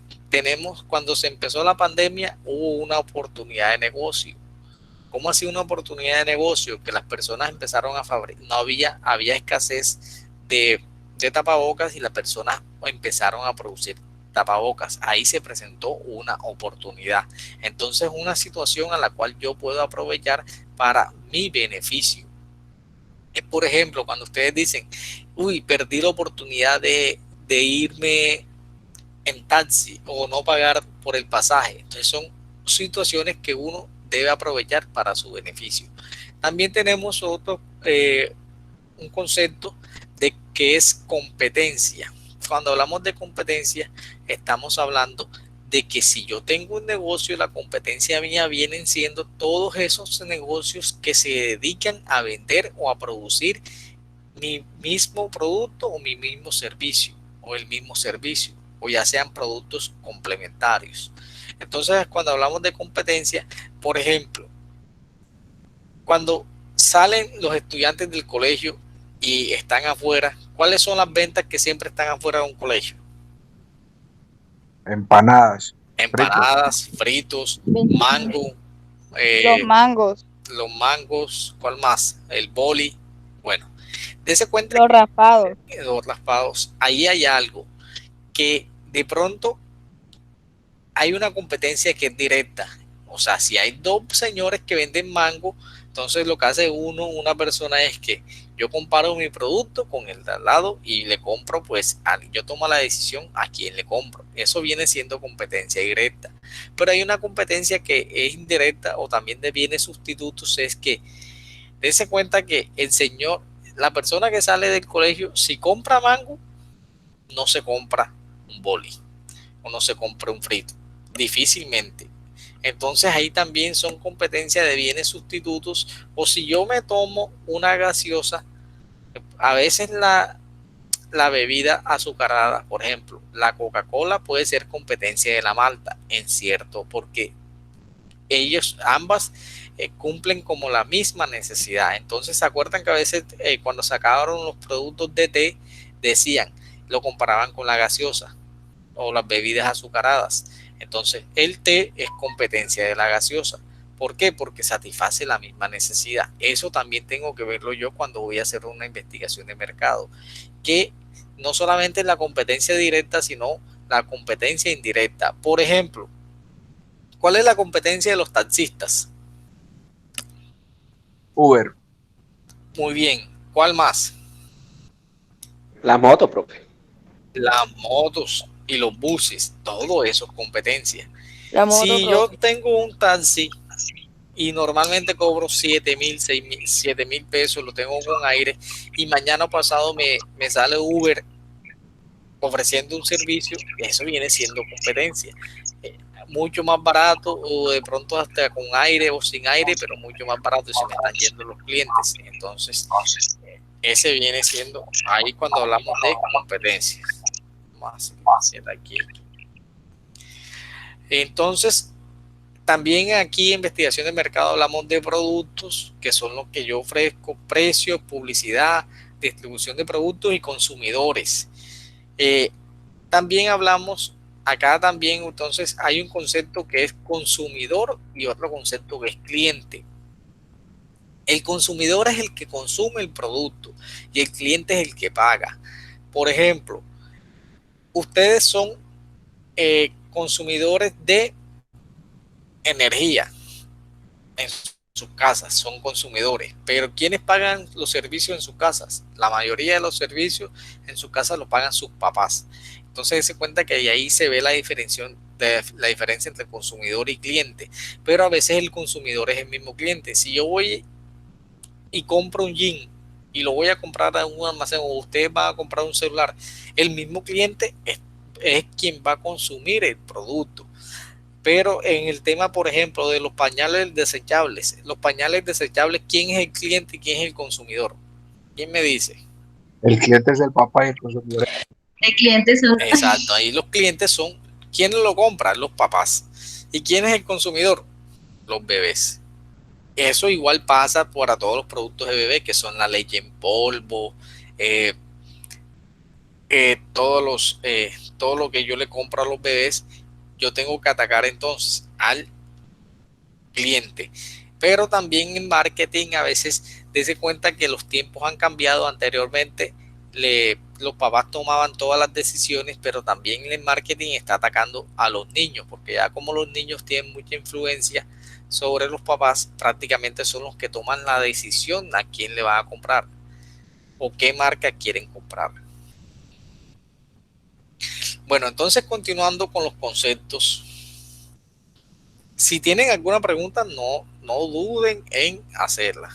cuando se empezó la pandemia, hubo una oportunidad de negocio. ¿Cómo ha sido una oportunidad de negocio? Que las personas empezaron a fabricar, había escasez de tapabocas y las personas empezaron a producir tapabocas. Ahí se presentó una oportunidad. Entonces, una situación a la cual yo puedo aprovechar para mi beneficio. Es, por ejemplo, cuando ustedes dicen, uy, perdí la oportunidad de irme en taxi o no pagar por el pasaje. Entonces, son situaciones que uno debe aprovechar para su beneficio. También tenemos un concepto de que es competencia. Cuando hablamos de competencia, estamos hablando de que si yo tengo un negocio, la competencia mía vienen siendo todos esos negocios que se dedican a vender o a producir mi mismo producto o mi mismo servicio o el mismo servicio, o ya sean productos complementarios. Entonces, cuando hablamos de competencia, por ejemplo, cuando salen los estudiantes del colegio y están afuera, ¿cuáles son las ventas que siempre están afuera de un colegio? Empanadas. Empanadas, fritos, mango, Los mangos, los mangos, ¿cuál más? El boli. Bueno, dése cuenta los raspados. que los raspados, ahí hay algo que de pronto hay una competencia que es directa. O sea, si hay dos señores que venden mango, entonces lo que hace una persona es que yo comparo mi producto con el de al lado y le compro, pues yo tomo la decisión a quién le compro. Eso viene siendo competencia directa. Pero hay una competencia que es indirecta o también de bienes sustitutos, es que dése cuenta que la persona que sale del colegio, si compra mango, no se compra un boli o no se compra un frito. Difícilmente. Entonces ahí también son competencias de bienes sustitutos. O si yo me tomo una gaseosa, a veces la bebida azucarada, por ejemplo, la Coca-Cola puede ser competencia de la malta, en cierto, porque ambas cumplen como la misma necesidad. Entonces se acuerdan que a veces cuando sacaron los productos de té, decían, lo comparaban con la gaseosa o las bebidas azucaradas. Entonces, el té es competencia de la gaseosa. ¿Por qué? Porque satisface la misma necesidad. Eso también tengo que verlo yo cuando voy a hacer una investigación de mercado. Que no solamente es la competencia directa, sino la competencia indirecta. Por ejemplo, ¿cuál es la competencia de los taxistas? Uber. Muy bien. ¿Cuál más? La moto, profe. Las motos y los buses. Todo eso es competencia. La moto, Si yo tengo un taxi y normalmente cobro 7,000, 6,000, 7,000 pesos, lo tengo con aire, y mañana pasado me sale Uber ofreciendo un servicio, eso viene siendo competencia. Mucho más barato, o de pronto hasta con aire o sin aire, pero mucho más barato, y se me están yendo los clientes. Entonces, ese viene siendo ahí cuando hablamos de competencia. Más aquí. Entonces, también aquí en investigación de mercado hablamos de productos, que son los que yo ofrezco, precios, publicidad, distribución de productos y consumidores. También hablamos, acá también entonces hay un concepto que es consumidor y otro concepto que es cliente. El consumidor es el que consume el producto y el cliente es el que paga. Por ejemplo, ustedes son consumidores de energía en sus casas, son consumidores, pero ¿quiénes pagan los servicios en sus casas? La mayoría de los servicios en sus casas los pagan sus papás. Entonces se cuenta que ahí se ve la diferencia entre consumidor y cliente, pero a veces el consumidor es el mismo cliente. Si yo voy y compro un jean y lo voy a comprar a un almacén, o usted va a comprar un celular, el mismo cliente es quien va a consumir el producto. Pero en el tema, por ejemplo, de los pañales desechables, ¿quién es el cliente y quién es el consumidor? ¿Quién me dice? El cliente es el papá y el consumidor. El cliente son... Exacto, ahí los clientes son, ¿quiénes lo compran? Los papás. ¿Y quién es el consumidor? Los bebés. Eso igual pasa para todos los productos de bebé, que son la leche en polvo, todo lo que yo le compro a los bebés. Yo tengo que atacar entonces al cliente. Pero también en marketing a veces dése cuenta que los tiempos han cambiado. Anteriormente los papás tomaban todas las decisiones, pero también el marketing está atacando a los niños, porque ya como los niños tienen mucha influencia sobre los papás, prácticamente son los que toman la decisión a quién le van a comprar o qué marca quieren comprar. Bueno, entonces continuando con los conceptos, si tienen alguna pregunta, no duden en hacerla.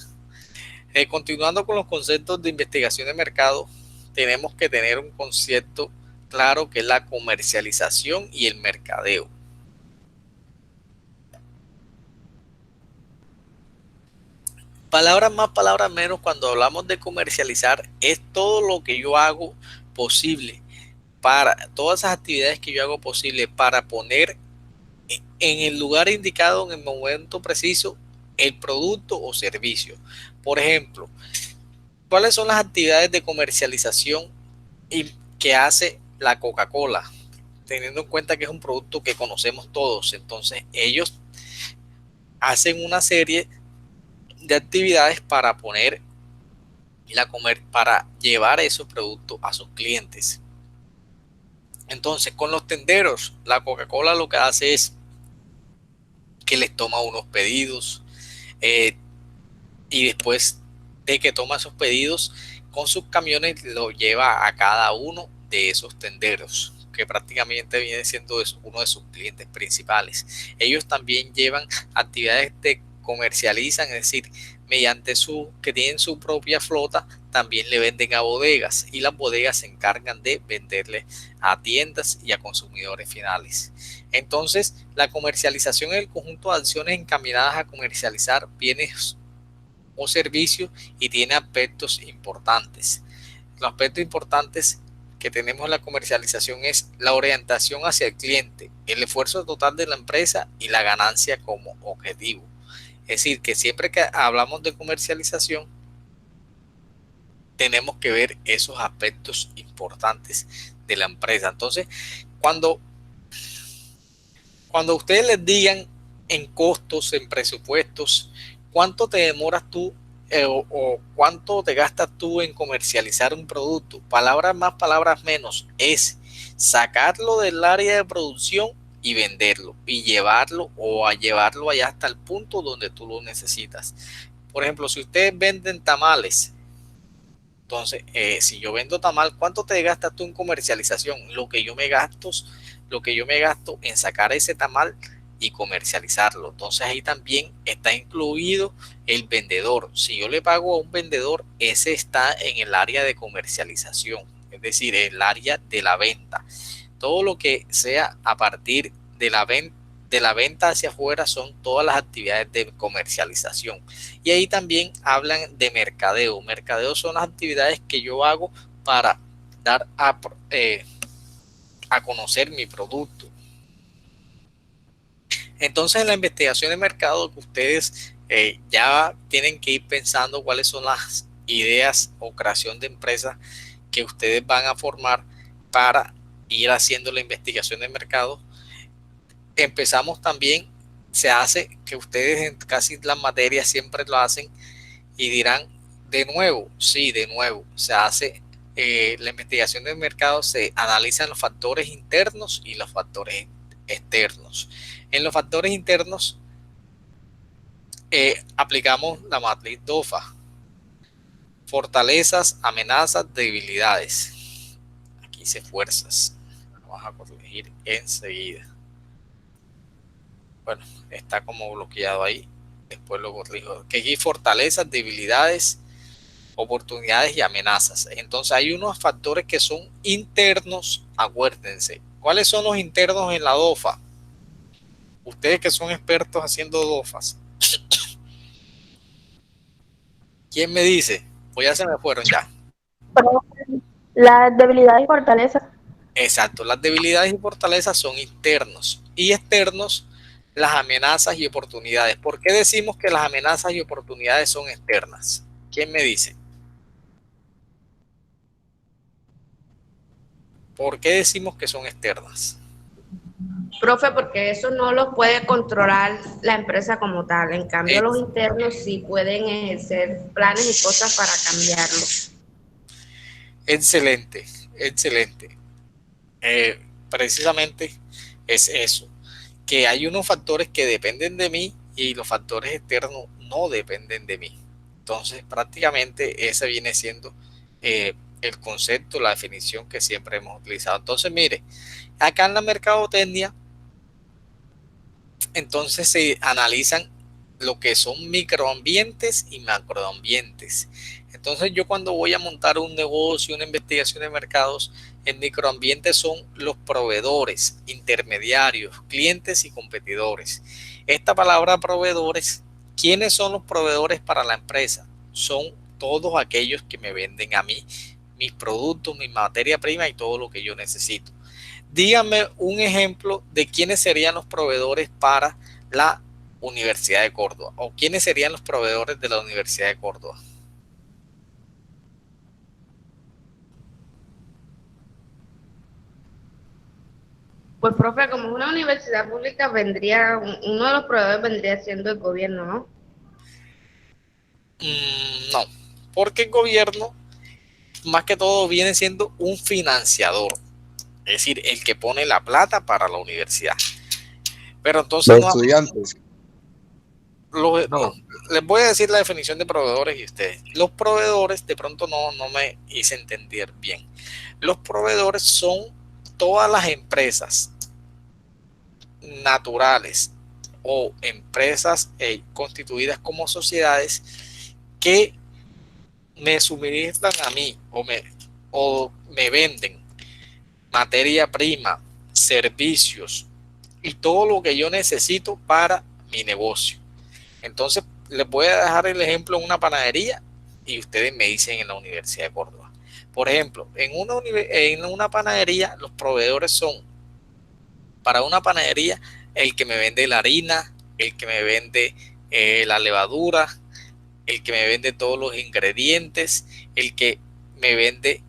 Continuando con los conceptos de investigación de mercado, tenemos que tener un concepto claro que es la comercialización y el mercadeo. Palabras más, palabras menos, cuando hablamos de comercializar, es todo lo que yo hago posible, todas esas actividades que yo hago posible para poner en el lugar indicado, en el momento preciso, el producto o servicio. Por ejemplo, ¿cuáles son las actividades de comercialización que hace la Coca-Cola? Teniendo en cuenta que es un producto que conocemos todos, entonces ellos hacen una serie de actividades para para llevar esos productos a sus clientes. Entonces, con los tenderos, la Coca-Cola lo que hace es que les toma unos pedidos y después de que toma esos pedidos, con sus camiones lo lleva a cada uno de esos tenderos, que prácticamente viene siendo uno de sus clientes principales. Ellos también llevan actividades de comercializan, es decir, mediante que tienen su propia flota, también le venden a bodegas y las bodegas se encargan de venderle a tiendas y a consumidores finales. Entonces, la comercialización es el conjunto de acciones encaminadas a comercializar bienes o servicios y tiene aspectos importantes. Los aspectos importantes que tenemos en la comercialización es la orientación hacia el cliente, el esfuerzo total de la empresa y la ganancia como objetivo. Es decir, que siempre que hablamos de comercialización, tenemos que ver esos aspectos importantes de la empresa. Entonces, cuando ustedes les digan en costos, en presupuestos, ¿cuánto te demoras tú o cuánto te gastas tú en comercializar un producto? Palabras más, palabras menos, es sacarlo del área de producción y venderlo y llevarlo allá hasta el punto donde tú lo necesitas. Por ejemplo, si ustedes venden tamales, entonces si yo vendo tamal, ¿cuánto te gastas tú en comercialización? Lo que yo me gasto en sacar ese tamal y comercializarlo. Entonces ahí también está incluido el vendedor. Si yo le pago a un vendedor, ese está en el área de comercialización, es decir, el área de la venta. Todo lo que sea a partir de la venta hacia afuera son todas las actividades de comercialización. Y ahí también hablan de mercadeo. Mercadeo son las actividades que yo hago para dar a conocer mi producto. Entonces, en la investigación de mercado, que ustedes ya tienen que ir pensando cuáles son las ideas o creación de empresas que ustedes van a formar para ir haciendo la investigación de mercado. Empezamos también, se hace que ustedes en casi las materias siempre lo hacen, Y dirán, de nuevo, sí, de nuevo, se hace la investigación del mercado, se analizan los factores internos y los factores externos. En los factores internos aplicamos la matriz DOFA: fortalezas, amenazas, debilidades. Aquí dice fuerzas, vamos a corregir enseguida. Bueno, está como bloqueado ahí, después lo corrijo. Que aquí fortalezas, debilidades, oportunidades y amenazas. Entonces hay unos factores que son internos, acuérdense. ¿Cuáles son los internos en la DOFA? Ustedes que son expertos haciendo DOFAs. ¿Quién me dice? Pues ya se me fueron ya. Las debilidades y fortalezas. Exacto, las debilidades y fortalezas son internos y externos las amenazas y oportunidades. ¿Por qué decimos que las amenazas y oportunidades son externas? ¿Quién me dice? ¿Por qué decimos que son externas? Profe, porque eso no lo puede controlar la empresa como tal. En cambio, los internos sí pueden ejercer planes y cosas para cambiarlo. Excelente, excelente. Precisamente es eso, que hay unos factores que dependen de mí y los factores externos no dependen de mí. Entonces, prácticamente ese viene siendo el concepto, la definición que siempre hemos utilizado. Entonces, mire, acá en la mercadotecnia, entonces se analizan lo que son microambientes y macroambientes. Entonces yo cuando voy a montar un negocio, una investigación de mercados, el microambiente son los proveedores, intermediarios, clientes y competidores. Esta palabra proveedores, ¿quiénes son los proveedores para la empresa? Son todos aquellos que me venden a mí mis productos, mi materia prima y todo lo que yo necesito. Díganme un ejemplo de quiénes serían los proveedores para la Universidad de Córdoba o quiénes serían los proveedores de la Universidad de Córdoba. Pues, profe, como es una universidad pública, uno de los proveedores vendría siendo el gobierno, ¿no? No, porque el gobierno más que todo viene siendo un financiador, es decir, el que pone la plata para la universidad. Pero entonces los estudiantes. Les voy a decir la definición de proveedores y ustedes. Los proveedores, de pronto no me hice entender bien. Los proveedores son todas las empresas naturales o empresas constituidas como sociedades que me suministran a mí o me venden materia prima, servicios y todo lo que yo necesito para mi negocio. Entonces les voy a dejar el ejemplo en una panadería y ustedes me dicen en la Universidad de Córdoba. Por ejemplo, en una panadería los proveedores son, para una panadería, el que me vende la harina, el que me vende la levadura, el que me vende todos los ingredientes, el que me vende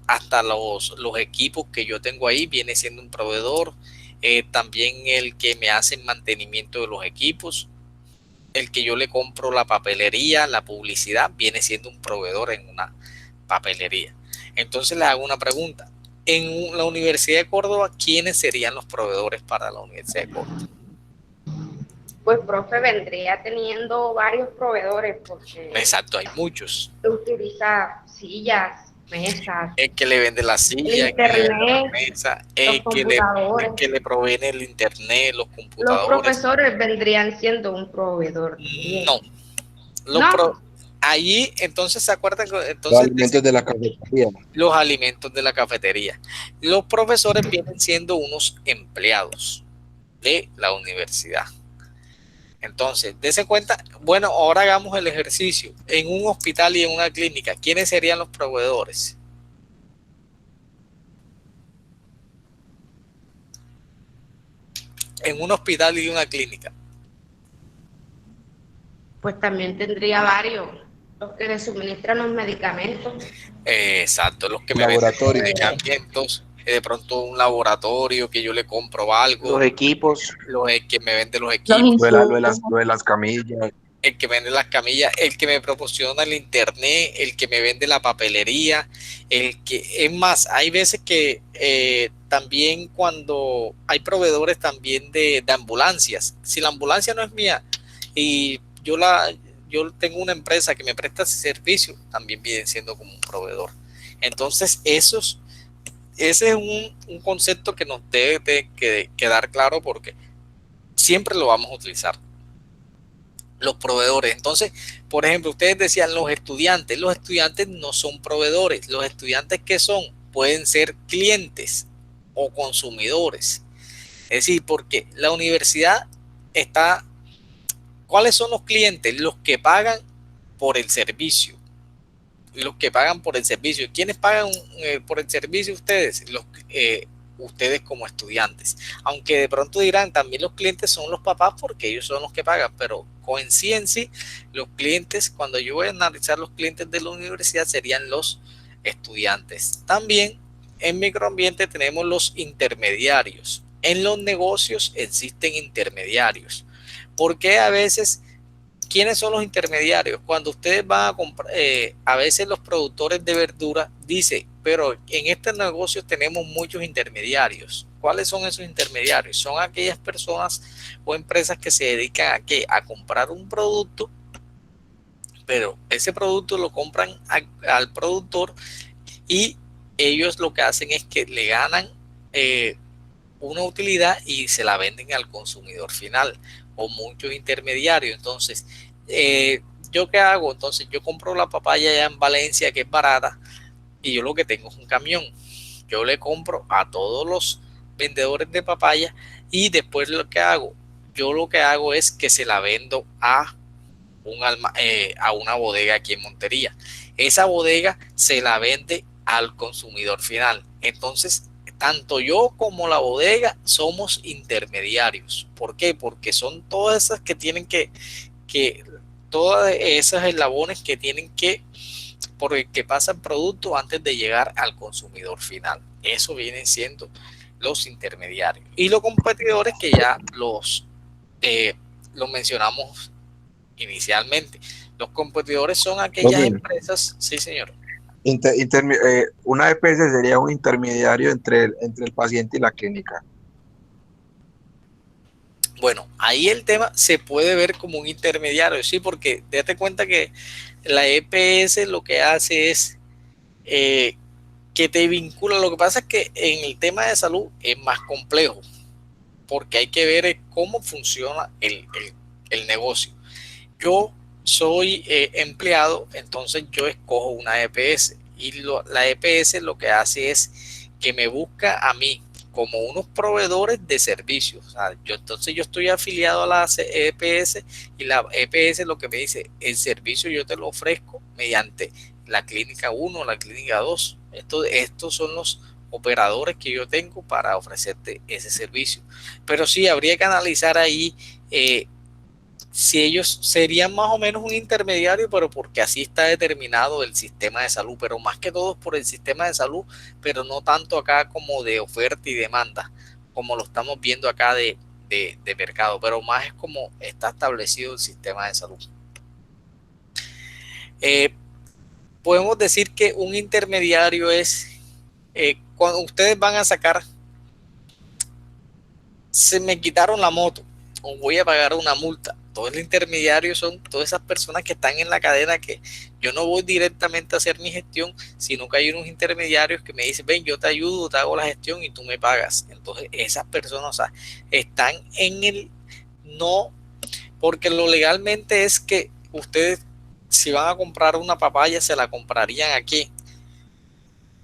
hasta los equipos que yo tengo ahí, viene siendo un proveedor. También el que me hace el mantenimiento de los equipos, el que yo le compro la papelería, la publicidad, viene siendo un proveedor en una papelería. Entonces les hago una pregunta. En la Universidad de Córdoba, ¿quiénes serían los proveedores para la Universidad de Córdoba? Pues, profe, vendría teniendo varios proveedores porque... Exacto, hay muchos. Utiliza sillas, mesas. El que le vende la silla, el internet, la mesa, el que le provee el internet, los computadores. Los profesores vendrían siendo un proveedor. No. Allí, entonces, ¿se acuerdan? Entonces, los alimentos de la cafetería. Los alimentos de la cafetería. Los profesores vienen siendo unos empleados de la universidad. Entonces, dése cuenta, bueno, ahora hagamos el ejercicio. En un hospital y en una clínica, ¿quiénes serían los proveedores? En un hospital y una clínica. Pues también tendría varios. Los que le suministran los medicamentos. Exacto, los que me venden medicamentos. De pronto un laboratorio que yo le compro algo. Los equipos. Que me vende los equipos. Lo de las camillas. el que vende las camillas, el que me proporciona el internet, el que me vende la papelería, el que, es más, hay veces que también cuando hay proveedores también de ambulancias, si la ambulancia no es mía y yo tengo una empresa que me presta ese servicio, también viene siendo como un proveedor. Entonces, ese es un concepto que nos debe de quedar claro porque siempre lo vamos a utilizar. Los proveedores. Entonces, por ejemplo, ustedes decían los estudiantes no son proveedores. Los estudiantes, ¿qué son? Pueden ser clientes o consumidores. Es decir, porque la universidad está... ¿Cuáles son los clientes? Los que pagan por el servicio. Los que pagan por el servicio. ¿Quiénes pagan por el servicio? Ustedes. Ustedes como estudiantes. Aunque de pronto dirán, también los clientes son los papás porque ellos son los que pagan, pero en sí, los clientes, cuando yo voy a analizar los clientes de la universidad, serían los estudiantes. También en microambiente tenemos los intermediarios. En los negocios existen intermediarios. Porque a veces, ¿quiénes son los intermediarios? Cuando ustedes van a comprar, a veces los productores de verdura dicen, pero en este negocio tenemos muchos intermediarios. ¿Cuáles son esos intermediarios? Son aquellas personas o empresas que se dedican a comprar un producto, pero ese producto lo compran al productor y ellos lo que hacen es que le ganan una utilidad y se la venden al consumidor final, o muchos intermediarios. Entonces, ¿yo qué hago? Entonces, yo compro la papaya allá en Valencia, que es barata, y yo lo que tengo es un camión. Yo le compro a todos los vendedores de papaya y después lo que hago es que se la vendo a una bodega aquí en Montería. Esa bodega se la vende al consumidor final. Entonces, tanto yo como la bodega somos intermediarios. ¿Por qué? Porque son todas esas que tienen que todas esas eslabones que tienen por el que pasa el producto antes de llegar al consumidor final. Eso vienen siendo los intermediarios. Y los competidores que ya los mencionamos inicialmente. Los competidores son aquellas empresas. Sí, señor. Una EPS sería un intermediario entre el paciente y la clínica. Bueno, ahí el tema se puede ver como un intermediario, sí, porque date cuenta que la EPS lo que hace es que te vincula. Lo que pasa es que en el tema de salud es más complejo, porque hay que ver cómo funciona el negocio. Yo soy empleado, entonces yo escojo una EPS y la EPS lo que hace es que me busca a mí como unos proveedores de servicios. O sea, entonces yo estoy afiliado a la EPS y la EPS lo que me dice, el servicio yo te lo ofrezco mediante la clínica 1 o la clínica 2. Estos son los operadores que yo tengo para ofrecerte ese servicio. Pero sí, habría que analizar ahí si ellos serían más o menos un intermediario, pero porque así está determinado el sistema de salud, pero más que todo por el sistema de salud, pero no tanto acá como de oferta y demanda, como lo estamos viendo acá de mercado, pero más es como está establecido el sistema de salud. Podemos decir que un intermediario es cuando ustedes van a sacar, se me quitaron la moto o voy a pagar una multa. Todo el intermediario son todas esas personas que están en la cadena, que yo no voy directamente a hacer mi gestión, sino que hay unos intermediarios que me dicen, ven, yo te ayudo, te hago la gestión y tú me pagas. Entonces esas personas, o sea, están en el no, porque lo legalmente es que ustedes, si van a comprar una papaya, se la comprarían aquí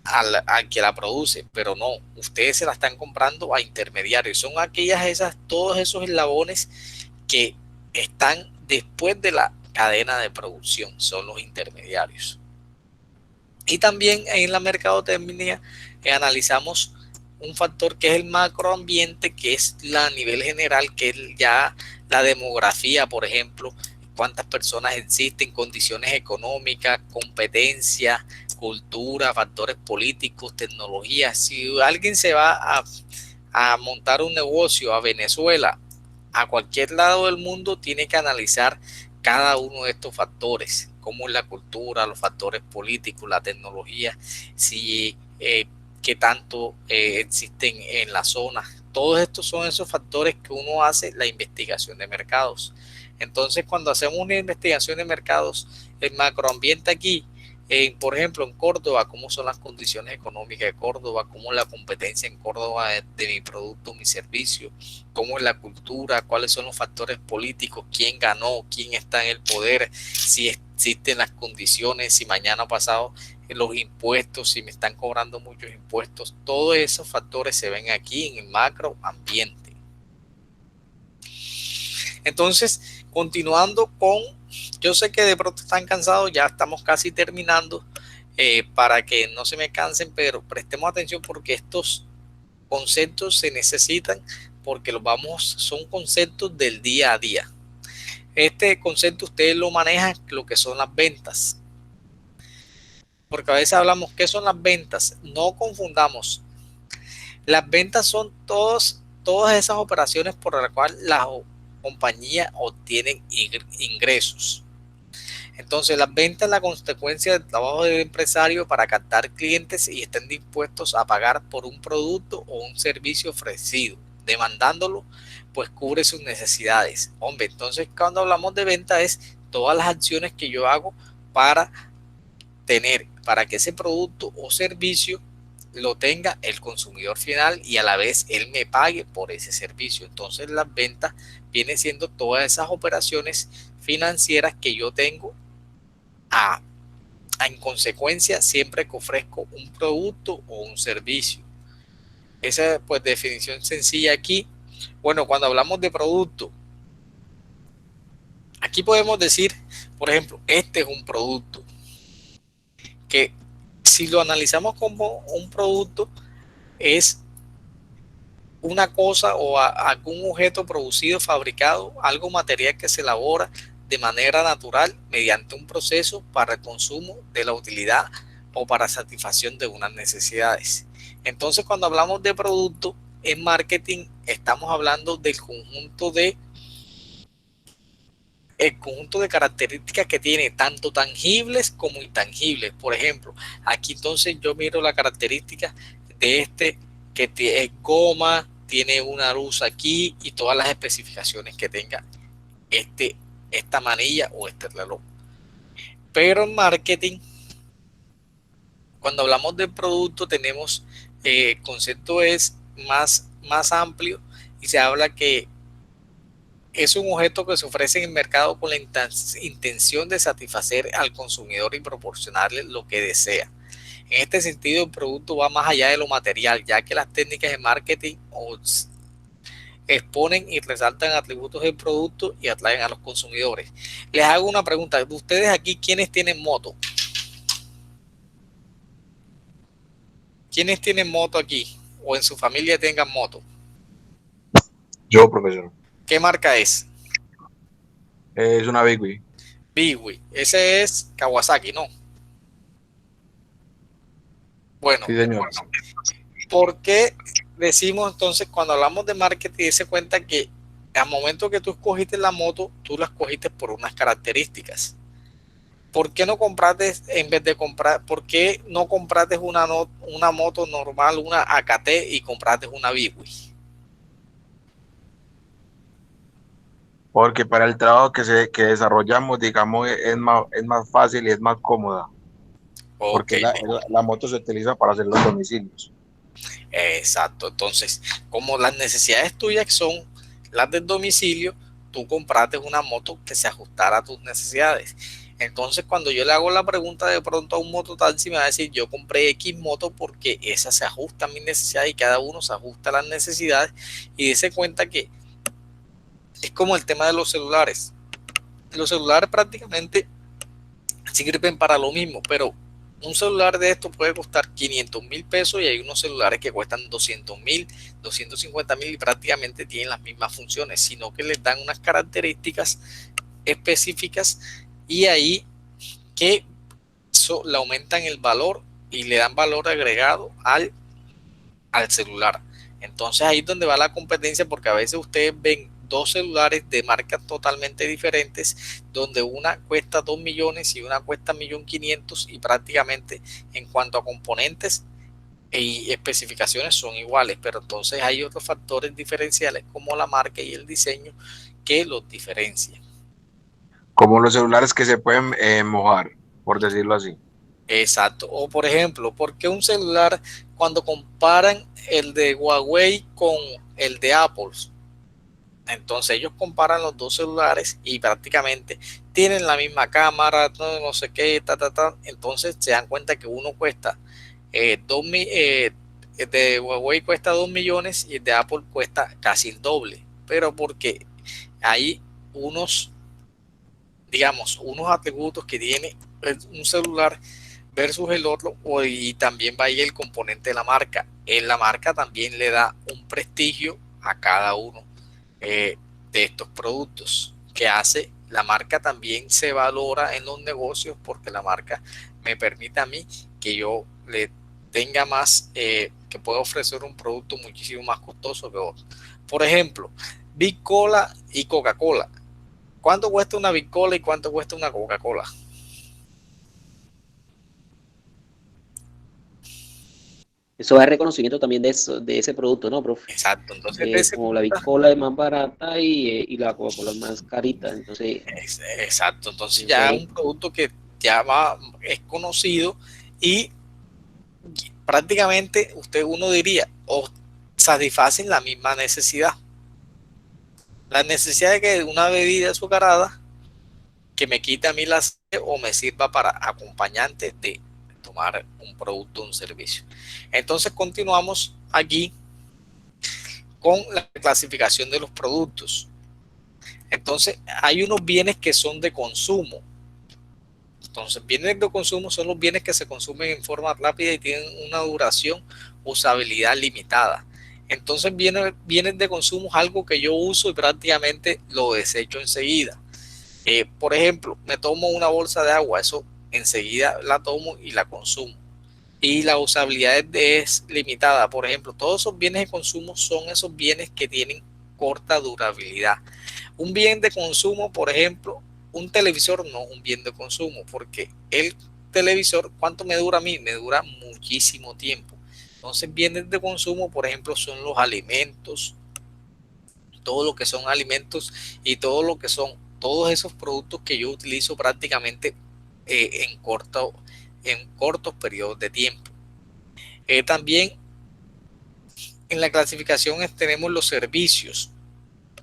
al que la produce, pero no, ustedes se la están comprando a intermediarios. Son todos esos eslabones que están después de la cadena de producción, son los intermediarios. Y también en la mercadotecnia analizamos un factor que es el macroambiente, que es a nivel general, que es ya la demografía, por ejemplo, cuántas personas existen, condiciones económicas, competencia, cultura, factores políticos, tecnología. Si alguien se va a montar un negocio a Venezuela, a cualquier lado del mundo, tiene que analizar cada uno de estos factores, como es la cultura, los factores políticos, la tecnología, si qué tanto existen en la zona. Todos estos son esos factores que uno hace la investigación de mercados. Entonces, cuando hacemos una investigación de mercados, el macroambiente aquí, por ejemplo, en Córdoba, cómo son las condiciones económicas de Córdoba, cómo es la competencia en Córdoba de mi producto, mi servicio, cómo es la cultura, cuáles son los factores políticos, quién ganó, quién está en el poder, si existen las condiciones, si mañana pasado los impuestos, si me están cobrando muchos impuestos, todos esos factores se ven aquí en el macroambiente. Entonces, continuando con, yo sé que de pronto están cansados, ya estamos casi terminando, para que no se me cansen, pero prestemos atención porque estos conceptos se necesitan, porque son conceptos del día a día. Este concepto ustedes lo manejan, lo que son las ventas. Porque a veces hablamos, ¿qué son las ventas? No confundamos. Las ventas son todas esas operaciones por las cuales las compañías obtienen ingresos. Entonces, las ventas es la consecuencia del trabajo del empresario para captar clientes y estén dispuestos a pagar por un producto o un servicio ofrecido. Demandándolo, pues cubre sus necesidades. Hombre, entonces cuando hablamos de venta es todas las acciones que yo hago para que ese producto o servicio lo tenga el consumidor final y a la vez él me pague por ese servicio. Entonces las ventas vienen siendo todas esas operaciones financieras que yo tengo en consecuencia siempre que ofrezco un producto o un servicio. Esa pues definición sencilla aquí. Bueno, cuando hablamos de producto, aquí podemos decir, por ejemplo, este es un producto que si lo analizamos como un producto es una cosa o algún objeto producido, fabricado, algo material que se elabora de manera natural mediante un proceso para el consumo de la utilidad o para satisfacción de unas necesidades. Entonces, cuando hablamos de producto en marketing, estamos hablando del conjunto de características que tiene tanto tangibles como intangibles. Por ejemplo, aquí entonces yo miro la característica de este que es goma, tiene una luz aquí y todas las especificaciones que tenga esta manilla o este reloj. Pero en marketing, cuando hablamos de producto, tenemos el concepto es más amplio y se habla que es un objeto que se ofrece en el mercado con la intención de satisfacer al consumidor y proporcionarle lo que desea. En este sentido, el producto va más allá de lo material, ya que las técnicas de marketing exponen y resaltan atributos del producto y atraen a los consumidores. Les hago una pregunta. ¿De ustedes aquí quiénes tienen moto? ¿Quiénes tienen moto aquí? ¿O en su familia tengan moto? Yo, profesor. ¿Qué marca es? Es una Bigway. Bigway. Ese es Kawasaki, ¿no? Bueno, Sí, señor. ¿por qué decimos entonces cuando hablamos de marketing, se cuenta que al momento que tú escogiste la moto, tú la escogiste por unas características? ¿Por qué no compraste, por qué no compraste una moto normal, una AKT y compraste una Bigway? Porque para el trabajo que desarrollamos, digamos, es más fácil y es más cómoda. Porque la moto se utiliza para hacer los domicilios. Exacto. Entonces, como las necesidades tuyas son las del domicilio, tú compraste una moto que se ajustara a tus necesidades. Entonces, cuando yo le hago la pregunta de pronto a un mototaxi, me va a decir, yo compré X moto porque esa se ajusta a mis necesidades y cada uno se ajusta a las necesidades. Y dése cuenta que es como el tema de los celulares. Los celulares prácticamente sirven para lo mismo, pero un celular de esto puede costar 500,000 pesos y hay unos celulares que cuestan 200,000, 250,000 y prácticamente tienen las mismas funciones, sino que les dan unas características específicas y ahí que le aumentan el valor y le dan valor agregado al celular. Entonces ahí es donde va la competencia, porque a veces ustedes ven dos celulares de marcas totalmente diferentes, donde una cuesta 2 millones y una cuesta 1.500.000 y prácticamente en cuanto a componentes y especificaciones son iguales, pero entonces hay otros factores diferenciales como la marca y el diseño que los diferencian. Como los celulares que se pueden mojar, por decirlo así. Exacto. O por ejemplo, ¿por qué un celular cuando comparan el de Huawei con el de Apple? Entonces ellos comparan los dos celulares y prácticamente tienen la misma cámara, no sé qué, entonces se dan cuenta que uno cuesta el de Huawei cuesta 2 millones y el de Apple cuesta casi el doble, pero porque hay unos, digamos, unos atributos que tiene un celular versus el otro, y también va ahí el componente de la marca. En la marca también le da un prestigio a cada uno de estos productos, que hace la marca también se valora en los negocios, porque la marca me permite a mí que yo le tenga más, que pueda ofrecer un producto muchísimo más costoso que otro. Por ejemplo, Big Cola y Coca-Cola. ¿Cuánto cuesta una Big Cola y cuánto cuesta una Coca-Cola? Eso da reconocimiento también de ese producto, ¿no, profe? Exacto, entonces Como la Bicola es más barata y la Coca-Cola es más carita, entonces... Exacto, entonces ya es un producto que ya es conocido y prácticamente uno diría, o satisfacen la misma necesidad. La necesidad de que una bebida azucarada que me quite a mí la sed o me sirva para acompañante de tomar un producto o un servicio. Entonces continuamos aquí con la clasificación de los productos. Entonces hay unos bienes que son de consumo. Entonces bienes de consumo son los bienes que se consumen en forma rápida y tienen una duración, usabilidad limitada. Entonces bienes de consumo es algo que yo uso y prácticamente lo desecho enseguida. Por ejemplo, me tomo una bolsa de agua, eso enseguida la tomo y la consumo. Y la usabilidad es limitada. Por ejemplo, todos esos bienes de consumo son esos bienes que tienen corta durabilidad. Un bien de consumo, por ejemplo, un televisor no es un bien de consumo, porque el televisor, ¿cuánto me dura a mí? Me dura muchísimo tiempo. Entonces, bienes de consumo, por ejemplo, son los alimentos, todo lo que son alimentos y todo lo que son todos esos productos que yo utilizo prácticamente en cortos periodos de tiempo. También en la clasificación tenemos los servicios,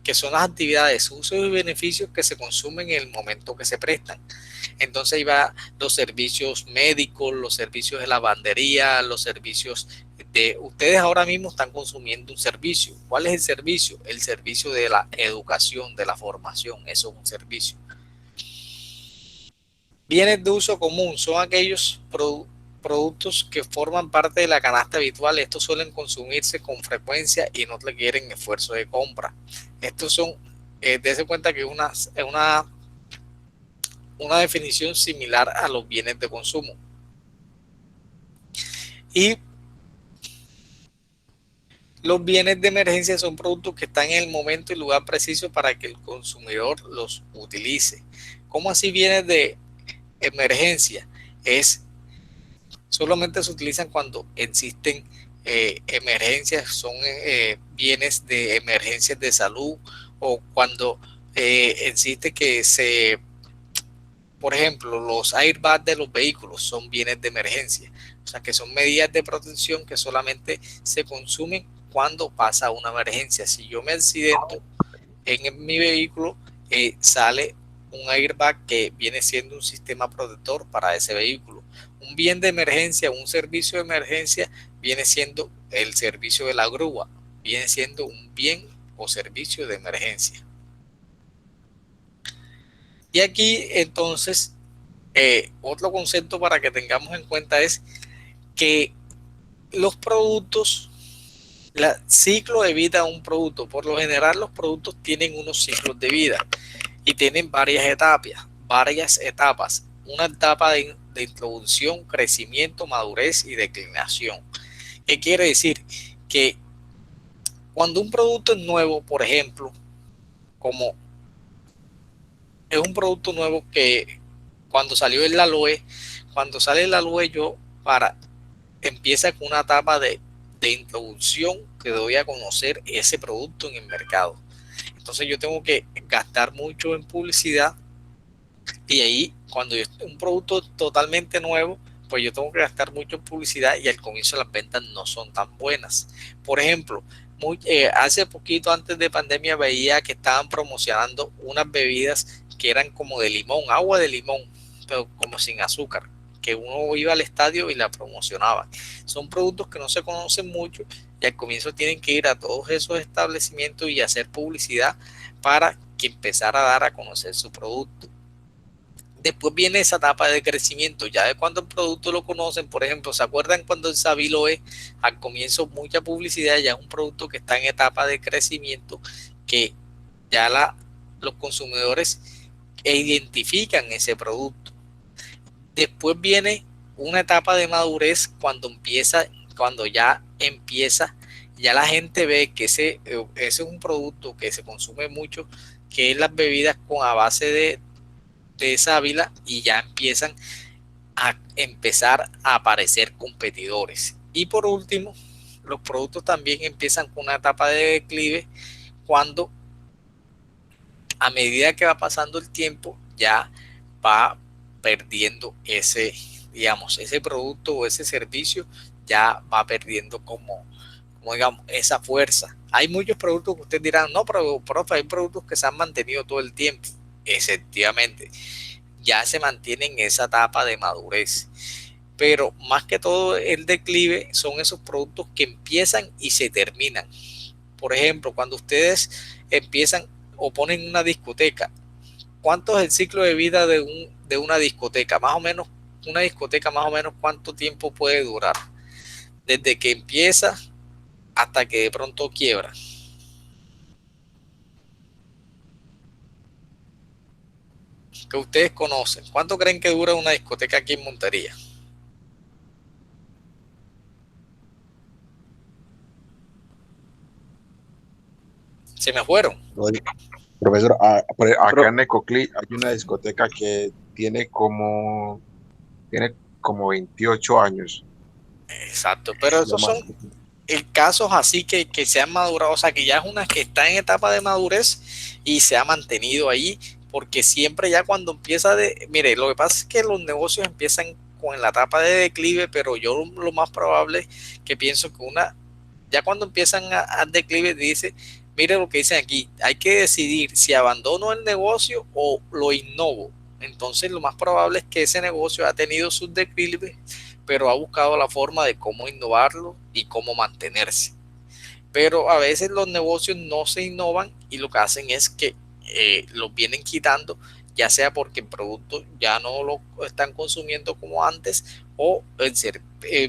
que son las actividades, usos y beneficios que se consumen en el momento que se prestan. Entonces ahí va los servicios médicos, los servicios de lavandería, los servicios de... Ustedes ahora mismo están consumiendo un servicio. ¿Cuál es el servicio? El servicio de la educación, de la formación. Eso es un servicio. Bienes de uso común son aquellos productos que forman parte de la canasta habitual. Estos suelen consumirse con frecuencia y no requieren esfuerzo de compra. Estos son, dése cuenta que es una definición similar a los bienes de consumo. Y los bienes de emergencia son productos que están en el momento y lugar preciso para que el consumidor los utilice. ¿Cómo así bienes de emergencia? Solamente se utilizan cuando existen emergencias, son bienes de emergencias de salud, o cuando existe por ejemplo, los airbags de los vehículos son bienes de emergencia. O sea, que son medidas de protección que solamente se consumen cuando pasa una emergencia. Si yo me accidento en mi vehículo, sale un airbag que viene siendo un sistema protector para ese vehículo. Un bien de emergencia, un servicio de emergencia, viene siendo el servicio de la grúa, viene siendo un bien o servicio de emergencia. Y aquí entonces otro concepto para que tengamos en cuenta es que los productos, el ciclo de vida de un producto, por lo general los productos tienen unos ciclos de vida y tienen varias etapas. Una etapa de introducción, crecimiento, madurez y declinación. ¿Qué quiere decir? Que cuando un producto es nuevo, por ejemplo, como es un producto nuevo que cuando salió el aloe, cuando sale el aloe empieza con una etapa de introducción que doy a conocer ese producto en el mercado. Entonces yo tengo que gastar mucho en publicidad y ahí cuando un producto totalmente nuevo, pues yo tengo que gastar mucho en publicidad y al comienzo las ventas no son tan buenas. Por ejemplo, hace poquito antes de pandemia veía que estaban promocionando unas bebidas que eran como de limón, agua de limón, pero como sin azúcar, que uno iba al estadio y la promocionaba. Son productos que no se conocen mucho y al comienzo tienen que ir a todos esos establecimientos y hacer publicidad para que empezar a dar a conocer su producto. Después viene esa etapa de crecimiento, ya de cuando el producto lo conocen. Por ejemplo, ¿se acuerdan cuando el Sabiloe al comienzo mucha publicidad? Ya es un producto que está en etapa de crecimiento, que ya los consumidores identifican ese producto. Después viene una etapa de madurez cuando ya la gente ve que ese es un producto que se consume mucho, que es las bebidas a base de sábila, y ya empiezan a aparecer competidores. Y por último, los productos también empiezan con una etapa de declive cuando a medida que va pasando el tiempo ya va perdiendo ese producto o ese servicio, ya va perdiendo como digamos esa fuerza. Hay muchos productos que ustedes dirán, no, pero profe, hay productos que se han mantenido todo el tiempo. Efectivamente, ya se mantiene en esa etapa de madurez, pero más que todo el declive son esos productos que empiezan y se terminan. Por ejemplo, cuando ustedes empiezan o ponen una discoteca, ¿cuánto es el ciclo de vida de una discoteca? Más o menos, una discoteca más o menos ¿cuánto tiempo puede durar? Desde que empieza hasta que de pronto quiebra. Que ustedes conocen. ¿Cuánto creen que dura una discoteca aquí en Montería? Se me fueron. Profesor, acá en Necoclí hay una discoteca que tiene como 28 años. Exacto, pero esos son casos así que se han madurado, o sea que ya es una que está en etapa de madurez y se ha mantenido ahí, porque siempre ya cuando mire, lo que pasa es que los negocios empiezan con la etapa de declive, pero yo lo más probable que pienso que ya cuando empiezan a declive dice, mire lo que dicen aquí, hay que decidir si abandono el negocio o lo innovo. Entonces lo más probable es que ese negocio ha tenido sus declives, pero ha buscado la forma de cómo innovarlo y cómo mantenerse. Pero a veces los negocios no se innovan y lo que hacen es que los vienen quitando, ya sea porque el producto ya no lo están consumiendo como antes, o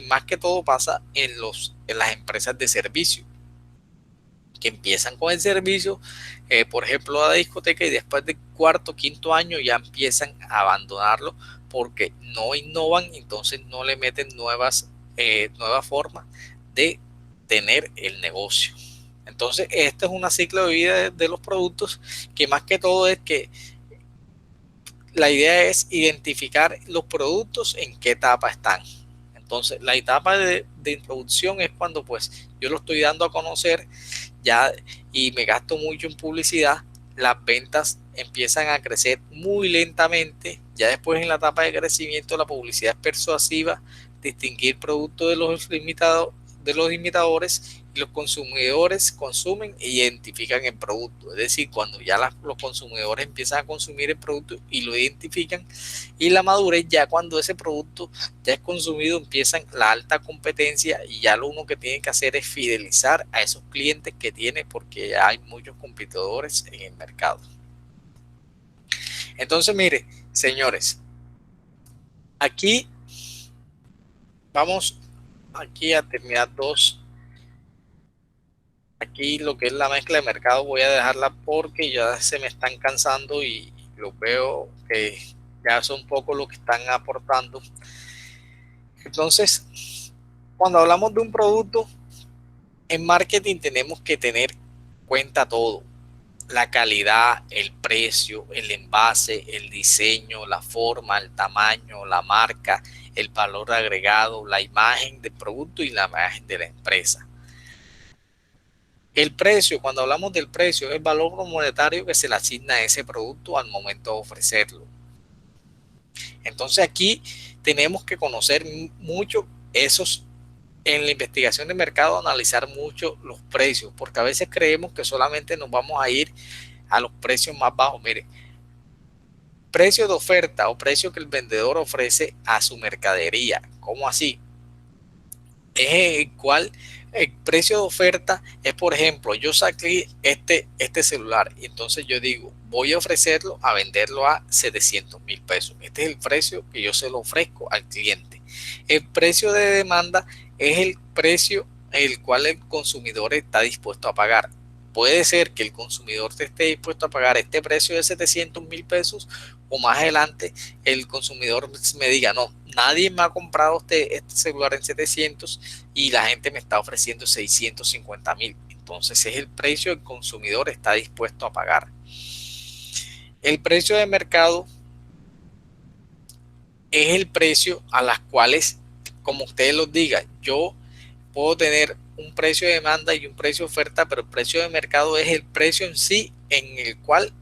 más que todo pasa en las empresas de servicio, que empiezan con el servicio, por ejemplo la discoteca, y después del cuarto, quinto año ya empiezan a abandonarlo porque no innovan, entonces no le meten nuevas formas de tener el negocio. Entonces esta es una ciclo de vida de los productos, que más que todo es que la idea es identificar los productos en qué etapa están. Entonces la etapa de introducción es cuando pues yo lo estoy dando a conocer ya y me gasto mucho en publicidad. Las ventas empiezan a crecer muy lentamente. Ya después en la etapa de crecimiento la publicidad es persuasiva, distinguir productos de los imitadores, y los consumidores consumen e identifican el producto. Es decir, cuando ya los consumidores empiezan a consumir el producto y lo identifican, y la madurez ya cuando ese producto ya es consumido, empiezan la alta competencia y ya lo uno que tiene que hacer es fidelizar a esos clientes que tiene, porque hay muchos competidores en el mercado. Entonces, mire, señores, aquí vamos a terminar aquí lo que es la mezcla de mercado. Voy a dejarla porque ya se me están cansando y lo veo que ya son poco lo que están aportando. Entonces, cuando hablamos de un producto en marketing tenemos que tener cuenta todo: la calidad, el precio, el envase, el diseño, la forma, el tamaño, la marca, el valor agregado, la imagen del producto y la imagen de la empresa. El precio, cuando hablamos del precio, es el valor monetario que se le asigna a ese producto al momento de ofrecerlo. Entonces aquí tenemos que conocer mucho esos, en la investigación de mercado, analizar mucho los precios, porque a veces creemos que solamente nos vamos a ir a los precios más bajos. Mire, precio de oferta o precio que el vendedor ofrece a su mercadería. ¿Cómo así? Es el cual el precio de oferta es, por ejemplo, yo saqué este celular y entonces yo digo, voy a ofrecerlo a venderlo a 700,000 pesos. Este es el precio que yo se lo ofrezco al cliente. El precio de demanda es el precio el cual el consumidor está dispuesto a pagar. Puede ser que el consumidor esté dispuesto a pagar este precio de 700,000 pesos o más adelante el consumidor me diga, no, nadie me ha comprado este celular en 700 y la gente me está ofreciendo 650,000. Entonces es el precio que el consumidor está dispuesto a pagar. El precio de mercado es el precio a las cuales, como ustedes lo digan, yo puedo tener un precio de demanda y un precio de oferta, pero el precio de mercado es el precio en sí en el cual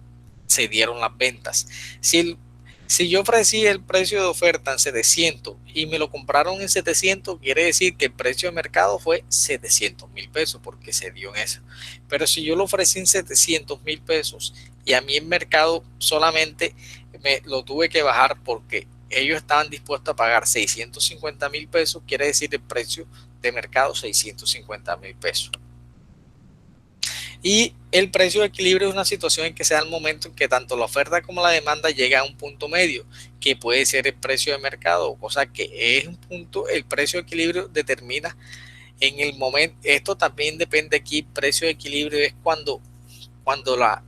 se dieron las ventas. Si yo ofrecí el precio de oferta en 700 y me lo compraron en 700, quiere decir que el precio de mercado fue 700,000 pesos porque se dio en eso. Pero si yo lo ofrecí en 700,000 pesos y a mí el mercado solamente me lo tuve que bajar porque ellos estaban dispuestos a pagar 650,000 pesos, quiere decir el precio de mercado 650,000 pesos. Y el precio de equilibrio es una situación en que se da el momento en que tanto la oferta como la demanda llega a un punto medio, que puede ser el precio de mercado, cosa que es un punto, el precio de equilibrio determina en el momento. Esto también depende aquí, precio de equilibrio es cuando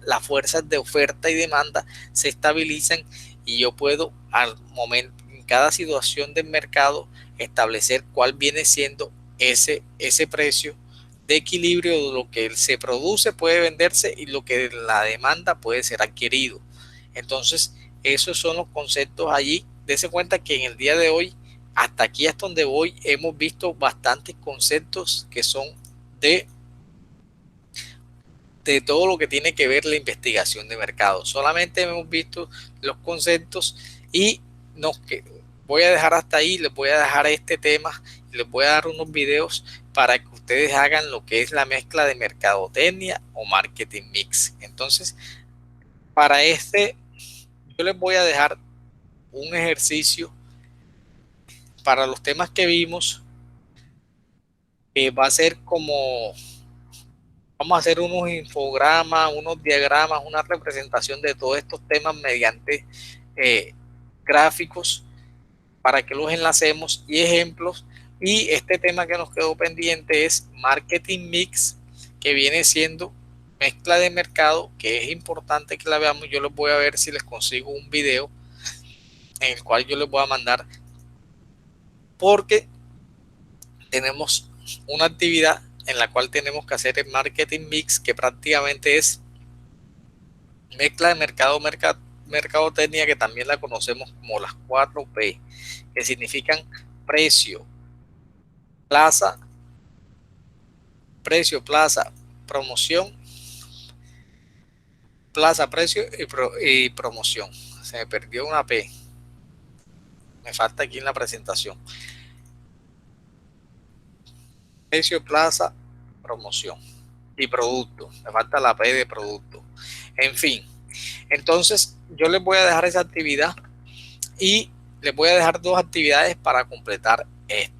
las fuerzas de oferta y demanda se estabilizan y yo puedo al momento, en cada situación del mercado, establecer cuál viene siendo ese precio de equilibrio de lo que se produce puede venderse y lo que la demanda puede ser adquirido. Entonces, esos son los conceptos allí. Dese cuenta que en el día de hoy, hasta aquí hasta donde voy, hemos visto bastantes conceptos que son de todo lo que tiene que ver la investigación de mercado. Solamente hemos visto los conceptos y voy a dejar hasta ahí, les voy a dejar este tema y les voy a dar unos videos para que ustedes hagan lo que es la mezcla de mercadotecnia o marketing mix. Entonces, para yo les voy a dejar un ejercicio para los temas que vimos. Va a ser como, vamos a hacer unos infogramas, unos diagramas, una representación de todos estos temas mediante gráficos para que los enlacemos y ejemplos. Y este tema que nos quedó pendiente es marketing mix, que viene siendo mezcla de mercado, que es importante que la veamos. Yo les voy a ver si les consigo un video en el cual yo les voy a mandar, porque tenemos una actividad en la cual tenemos que hacer el marketing mix, que prácticamente es mezcla de mercado, mercadotecnia, que también la conocemos como las 4P, que significan precio, plaza, promoción, plaza, precio y promoción. Se me perdió una P, me falta aquí en la presentación. Precio, plaza, promoción y producto. Me falta la P de producto. En fin, entonces yo les voy a dejar esa actividad y les voy a dejar dos actividades para completar el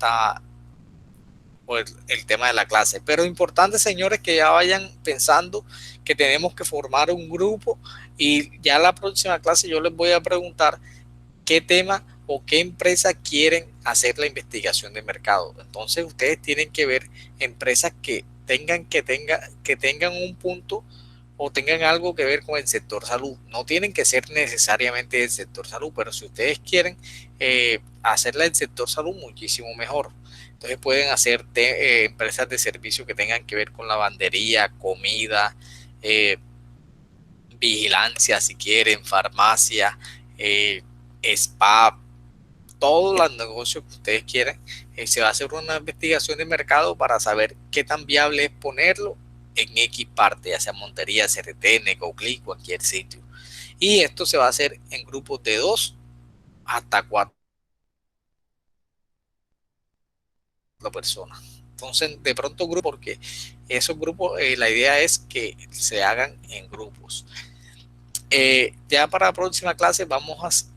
tema de la clase. Pero importante, señores, que ya vayan pensando que tenemos que formar un grupo y ya la próxima clase yo les voy a preguntar qué tema o qué empresa quieren hacer la investigación de mercado. Entonces ustedes tienen que ver empresas que tengan un punto o tengan algo que ver con el sector salud. No tienen que ser necesariamente del sector salud, pero si ustedes quieren hacerla del sector salud, muchísimo mejor. Entonces pueden hacer empresas de servicio que tengan que ver con lavandería, comida, vigilancia, si quieren, farmacia, spa, todos los negocios que ustedes quieran. Se va a hacer una investigación de mercado para saber qué tan viable es ponerlo en X parte, ya sea Montería, CRT, NegoClick, cualquier sitio. Y esto se va a hacer en grupos de 2 hasta 4 personas. Entonces, de pronto grupo, porque esos grupos, la idea es que se hagan en grupos. Ya para la próxima clase vamos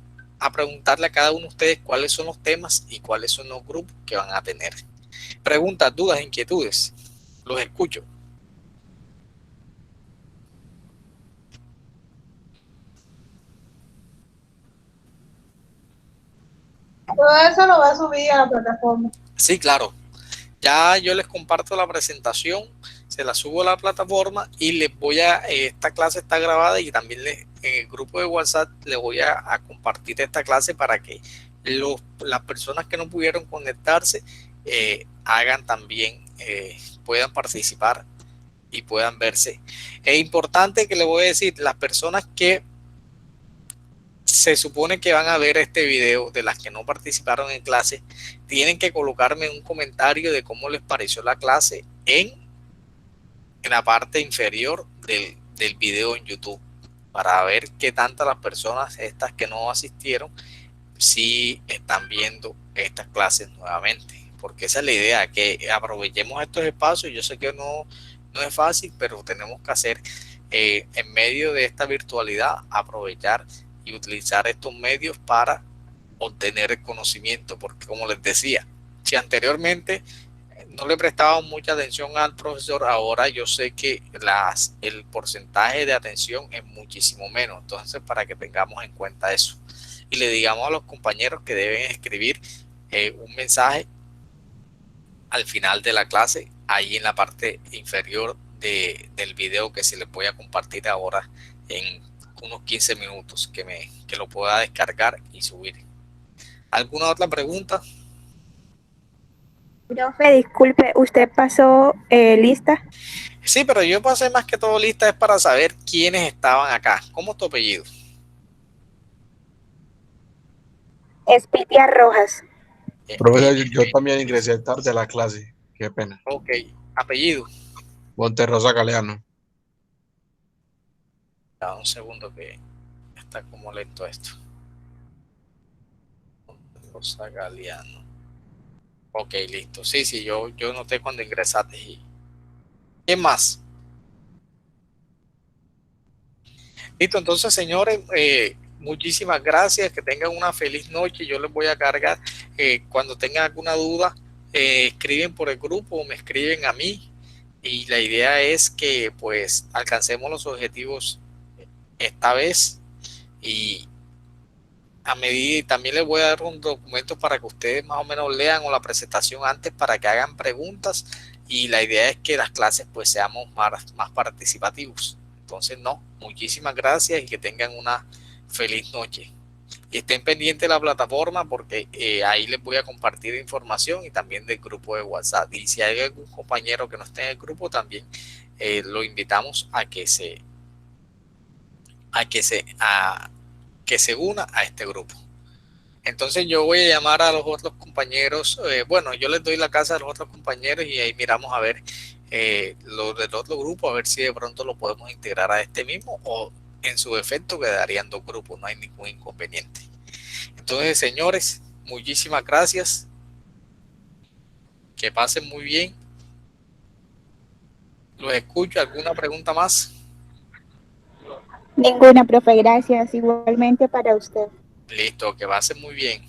a preguntarle a cada uno de ustedes cuáles son los temas y cuáles son los grupos que van a tener. Preguntas, dudas, inquietudes. Los escucho. Todo eso lo va a subir a la plataforma. Sí, claro. Ya yo les comparto la presentación, se la subo a la plataforma y les voy esta clase está grabada y también en el grupo de WhatsApp les voy a compartir esta clase para que las personas que no pudieron conectarse hagan también, puedan participar y puedan verse. Es importante que les voy a decir, las personas que se supone que van a ver este video, de las que no participaron en clase, tienen que colocarme un comentario de cómo les pareció la clase en la parte inferior del video en YouTube, para ver qué tantas las personas estas que no asistieron si están viendo estas clases nuevamente, porque esa es la idea, que aprovechemos estos espacios. Yo sé que no es fácil, pero tenemos que hacer en medio de esta virtualidad, aprovechar y utilizar estos medios para obtener el conocimiento, porque como les decía, si anteriormente no le prestaba mucha atención al profesor, ahora yo sé que el porcentaje de atención es muchísimo menos. Entonces, para que tengamos en cuenta eso y le digamos a los compañeros que deben escribir un mensaje al final de la clase, ahí en la parte inferior del video que se les voy a compartir ahora en unos 15 minutos, que lo pueda descargar y subir. ¿Alguna otra pregunta? Profe, disculpe, ¿usted pasó lista? Sí, pero yo pasé más que todo lista es para saber quiénes estaban acá. ¿Cómo es tu apellido? Espitia Rojas. Profesor, yo también ingresé tarde a la clase. Qué pena. Ok, apellido. Monterrosa Galeano. Da un segundo que está como lento esto. Monterrosa Galeano. Ok, listo. Sí, yo noté cuando ingresaste. ¿Quién más? Listo, entonces, señores, muchísimas gracias. Que tengan una feliz noche. Yo les voy a cargar. Cuando tengan alguna duda, escriben por el grupo o me escriben a mí. Y la idea es que pues alcancemos los objetivos esta vez. Y a medida, y también les voy a dar un documento para que ustedes más o menos lean o la presentación antes para que hagan preguntas, y la idea es que las clases pues seamos más participativos. Entonces muchísimas gracias y que tengan una feliz noche. Y estén pendientes de la plataforma porque ahí les voy a compartir información y también del grupo de WhatsApp. Y si hay algún compañero que no esté en el grupo, también lo invitamos a que se una a este grupo. Entonces yo voy a llamar a los otros compañeros, yo les doy la casa a los otros compañeros y ahí miramos a ver los del otro grupo, a ver si de pronto lo podemos integrar a este mismo, o en su defecto quedarían 2 grupos, no hay ningún inconveniente. Entonces, señores, muchísimas gracias, que pasen muy bien, los escucho. ¿Alguna pregunta más? Ninguna, profe, gracias. Igualmente para usted. Listo, que pasen muy bien.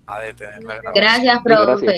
A detener la grabación. Gracias, profe.